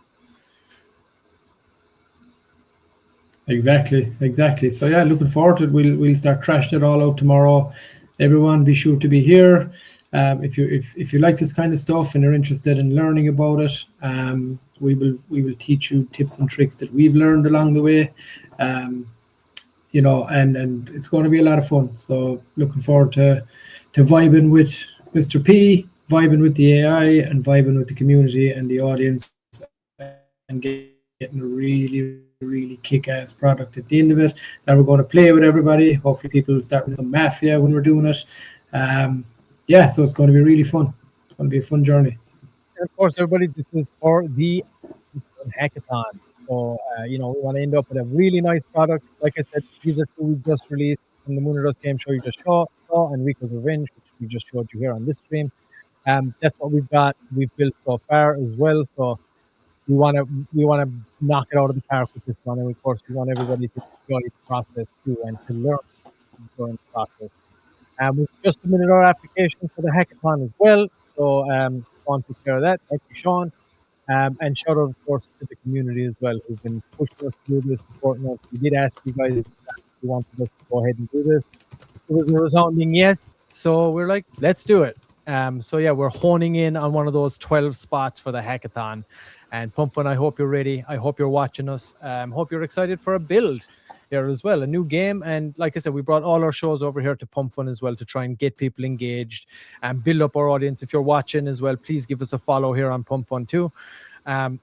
Exactly. So yeah, looking forward to it. We'll start trashing it all out tomorrow. Everyone, be sure to be here. If you like this kind of stuff and you're interested in learning about it, we will teach you tips and tricks that we've learned along the way. And it's going to be a lot of fun. So looking forward to vibing with Mr. P, vibing with the AI, and vibing with the community and the audience, and getting a really, really kick-ass product at the end of it that we're going to play with everybody. Hopefully people will start with some Mafia when we're doing it. So it's going to be really fun. It's going to be a fun journey. And of course, everybody, this is for the hackathon. So, we want to end up with a really nice product. Like I said, these are two we just released from the Moon or Dust game show you just saw, and Rico's Revenge, which we just showed you here on this stream. That's what we've built so far as well. So we want to knock it out of the park with this one. And of course, we want everybody to enjoy the process too and to learn during the process. We've just submitted our application for the hackathon as well. So on to take care of that. Thank you, Sean. And shout out, of course, to the community as well, who've been pushing us to do this, supporting us. We did ask you guys if you wanted us to go ahead and do this. It was a resounding yes. So we're like, let's do it. So yeah, we're honing in on one of those 12 spots for the hackathon. And PumpFun, I hope you're ready. I hope you're watching us. Hope you're excited for a build here as well, a new game. And like I said, we brought all our shows over here to PumpFun as well to try and get people engaged and build up our audience. If you're watching as well, please give us a follow here on PumpFun too.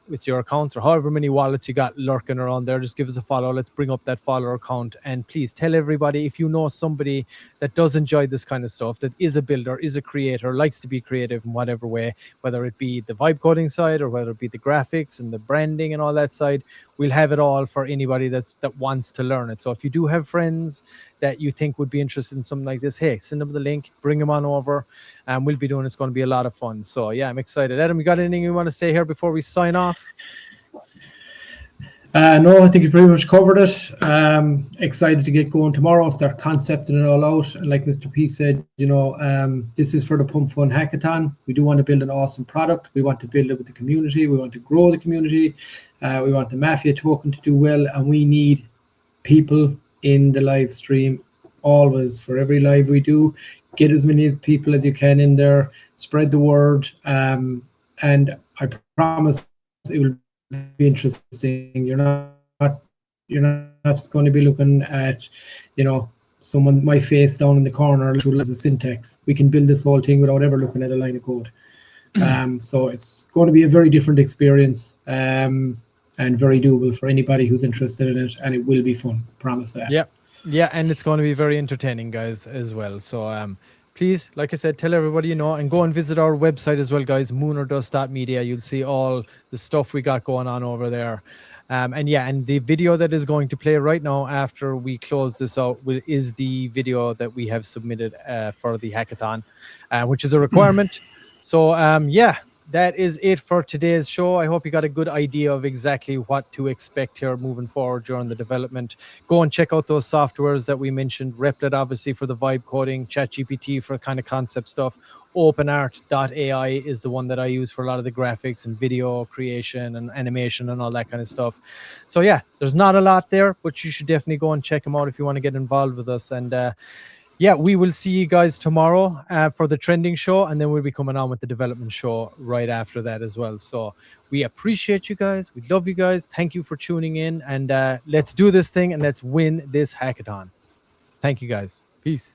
With your accounts or however many wallets you got lurking around there, just give us a follow. Let's bring up that follower count, and please tell everybody if you know somebody that does enjoy this kind of stuff, that is a builder, is a creator, likes to be creative in whatever way, whether it be the vibe coding side or whether it be the graphics and the branding and all that side. We'll have it all for anybody that wants to learn it. So if you do have friends that you think would be interested in something like this, hey, send them the link, bring them on over, and we'll be doing it's going to be a lot of fun. So yeah, I'm excited. Adam, you got anything you want to say here before we sign off? No, I think you pretty much covered it. Excited to get going tomorrow, start concepting it all out. And like Mr. P said, this is for the PumpFun Hackathon. We do want to build an awesome product. We want to build it with the community. We want to grow the community. We want the Mafia token to do well. And we need people in the live stream always. For every live we do, get as many people as you can in there, spread the word. And I promise it will be interesting. You're not just going to be looking at, someone my face down in the corner as a syntax. We can build this whole thing without ever looking at a line of code. So it's going to be a very different experience and very doable for anybody who's interested in it, and it will be fun. Promise that. Yeah, and it's going to be very entertaining, guys, as well. So please, like I said, tell everybody and go and visit our website as well, guys, moonordust.media. You'll see all the stuff we got going on over there. And the video that is going to play right now after we close this out is the video that we have submitted for the hackathon, which is a requirement. So, that is it for today's show. I hope you got a good idea of exactly what to expect here moving forward during the development. Go and check out those softwares that we mentioned. Replit, obviously, for the vibe coding. ChatGPT for kind of concept stuff. OpenArt.ai is the one that I use for a lot of the graphics and video creation and animation and all that kind of stuff. So, yeah, there's not a lot there, but you should definitely go and check them out if you want to get involved with us. And, we will see you guys tomorrow for the trending show, and then we'll be coming on with the development show right after that as well. So we appreciate you guys. We love you guys. Thank you for tuning in, and let's do this thing and let's win this hackathon. Thank you, guys. Peace.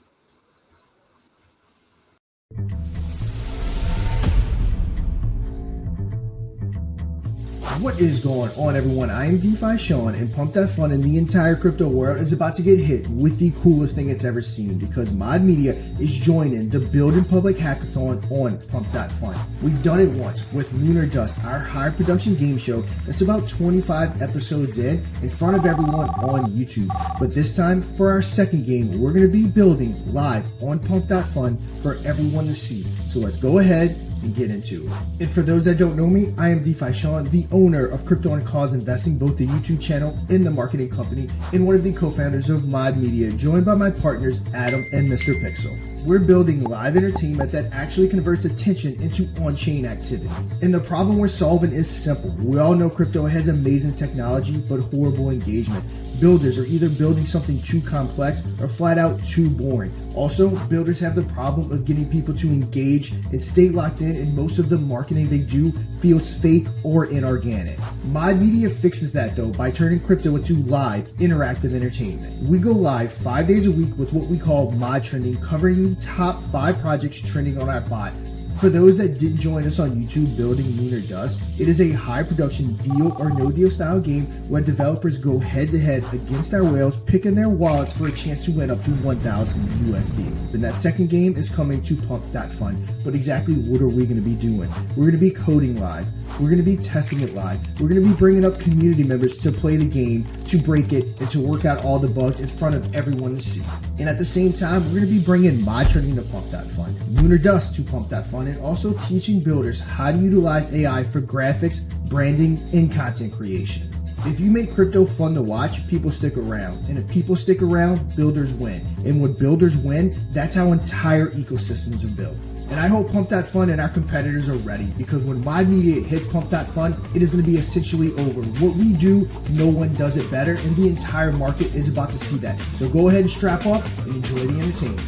What is going on, everyone? I am DeFi Sean, and Pump.Fun and the entire crypto world is about to get hit with the coolest thing it's ever seen, because Mod Media is joining the Build in Public Hackathon on Pump.Fun. We've done it once with Lunar Dust, our high production game show that's about 25 episodes in front of everyone on YouTube. But this time, for our second game, we're going to be building live on Pump.Fun for everyone to see. So let's go ahead and get into it. And for those that don't know me, I am DeFi Sean, the owner of Crypto and Cause Investing, both the YouTube channel and the marketing company, and one of the co-founders of Mod Media, joined by my partners Adam and Mr. Pixel. We're building live entertainment that actually converts attention into on-chain activity. And the problem we're solving is simple. We all know crypto has amazing technology, but horrible engagement. Builders are either building something too complex or flat out too boring. Also, builders have the problem of getting people to engage and stay locked in, and most of the marketing they do feels fake or inorganic. Mod Media fixes that though by turning crypto into live, interactive entertainment. We go live 5 days a week with what we call Mod Trending, covering the top 5 projects trending on our bot. For those that didn't join us on YouTube building Lunar Dust, it is a high production deal or no deal style game where developers go head to head against our whales, picking their wallets for a chance to win up to 1,000 USD. Then that second game is coming to Pump.Fun. But exactly what are we going to be doing? We're going to be coding live. We're going to be testing it live. We're going to be bringing up community members to play the game, to break it, and to work out all the bugs in front of everyone to see. And at the same time, we're going to be bringing Mod Trending to Pump.Fun, Lunar Dust to Pump.Fun, and also teaching builders how to utilize AI for graphics, branding, and content creation. If you make crypto fun to watch, people stick around. And if people stick around, builders win. And when builders win, that's how entire ecosystems are built. And I hope Pump.Fun and our competitors are ready, because when Live Media hits Pump.Fun, it is going to be essentially over. What we do, no one does it better, and the entire market is about to see that. So go ahead and strap up and enjoy the entertainment.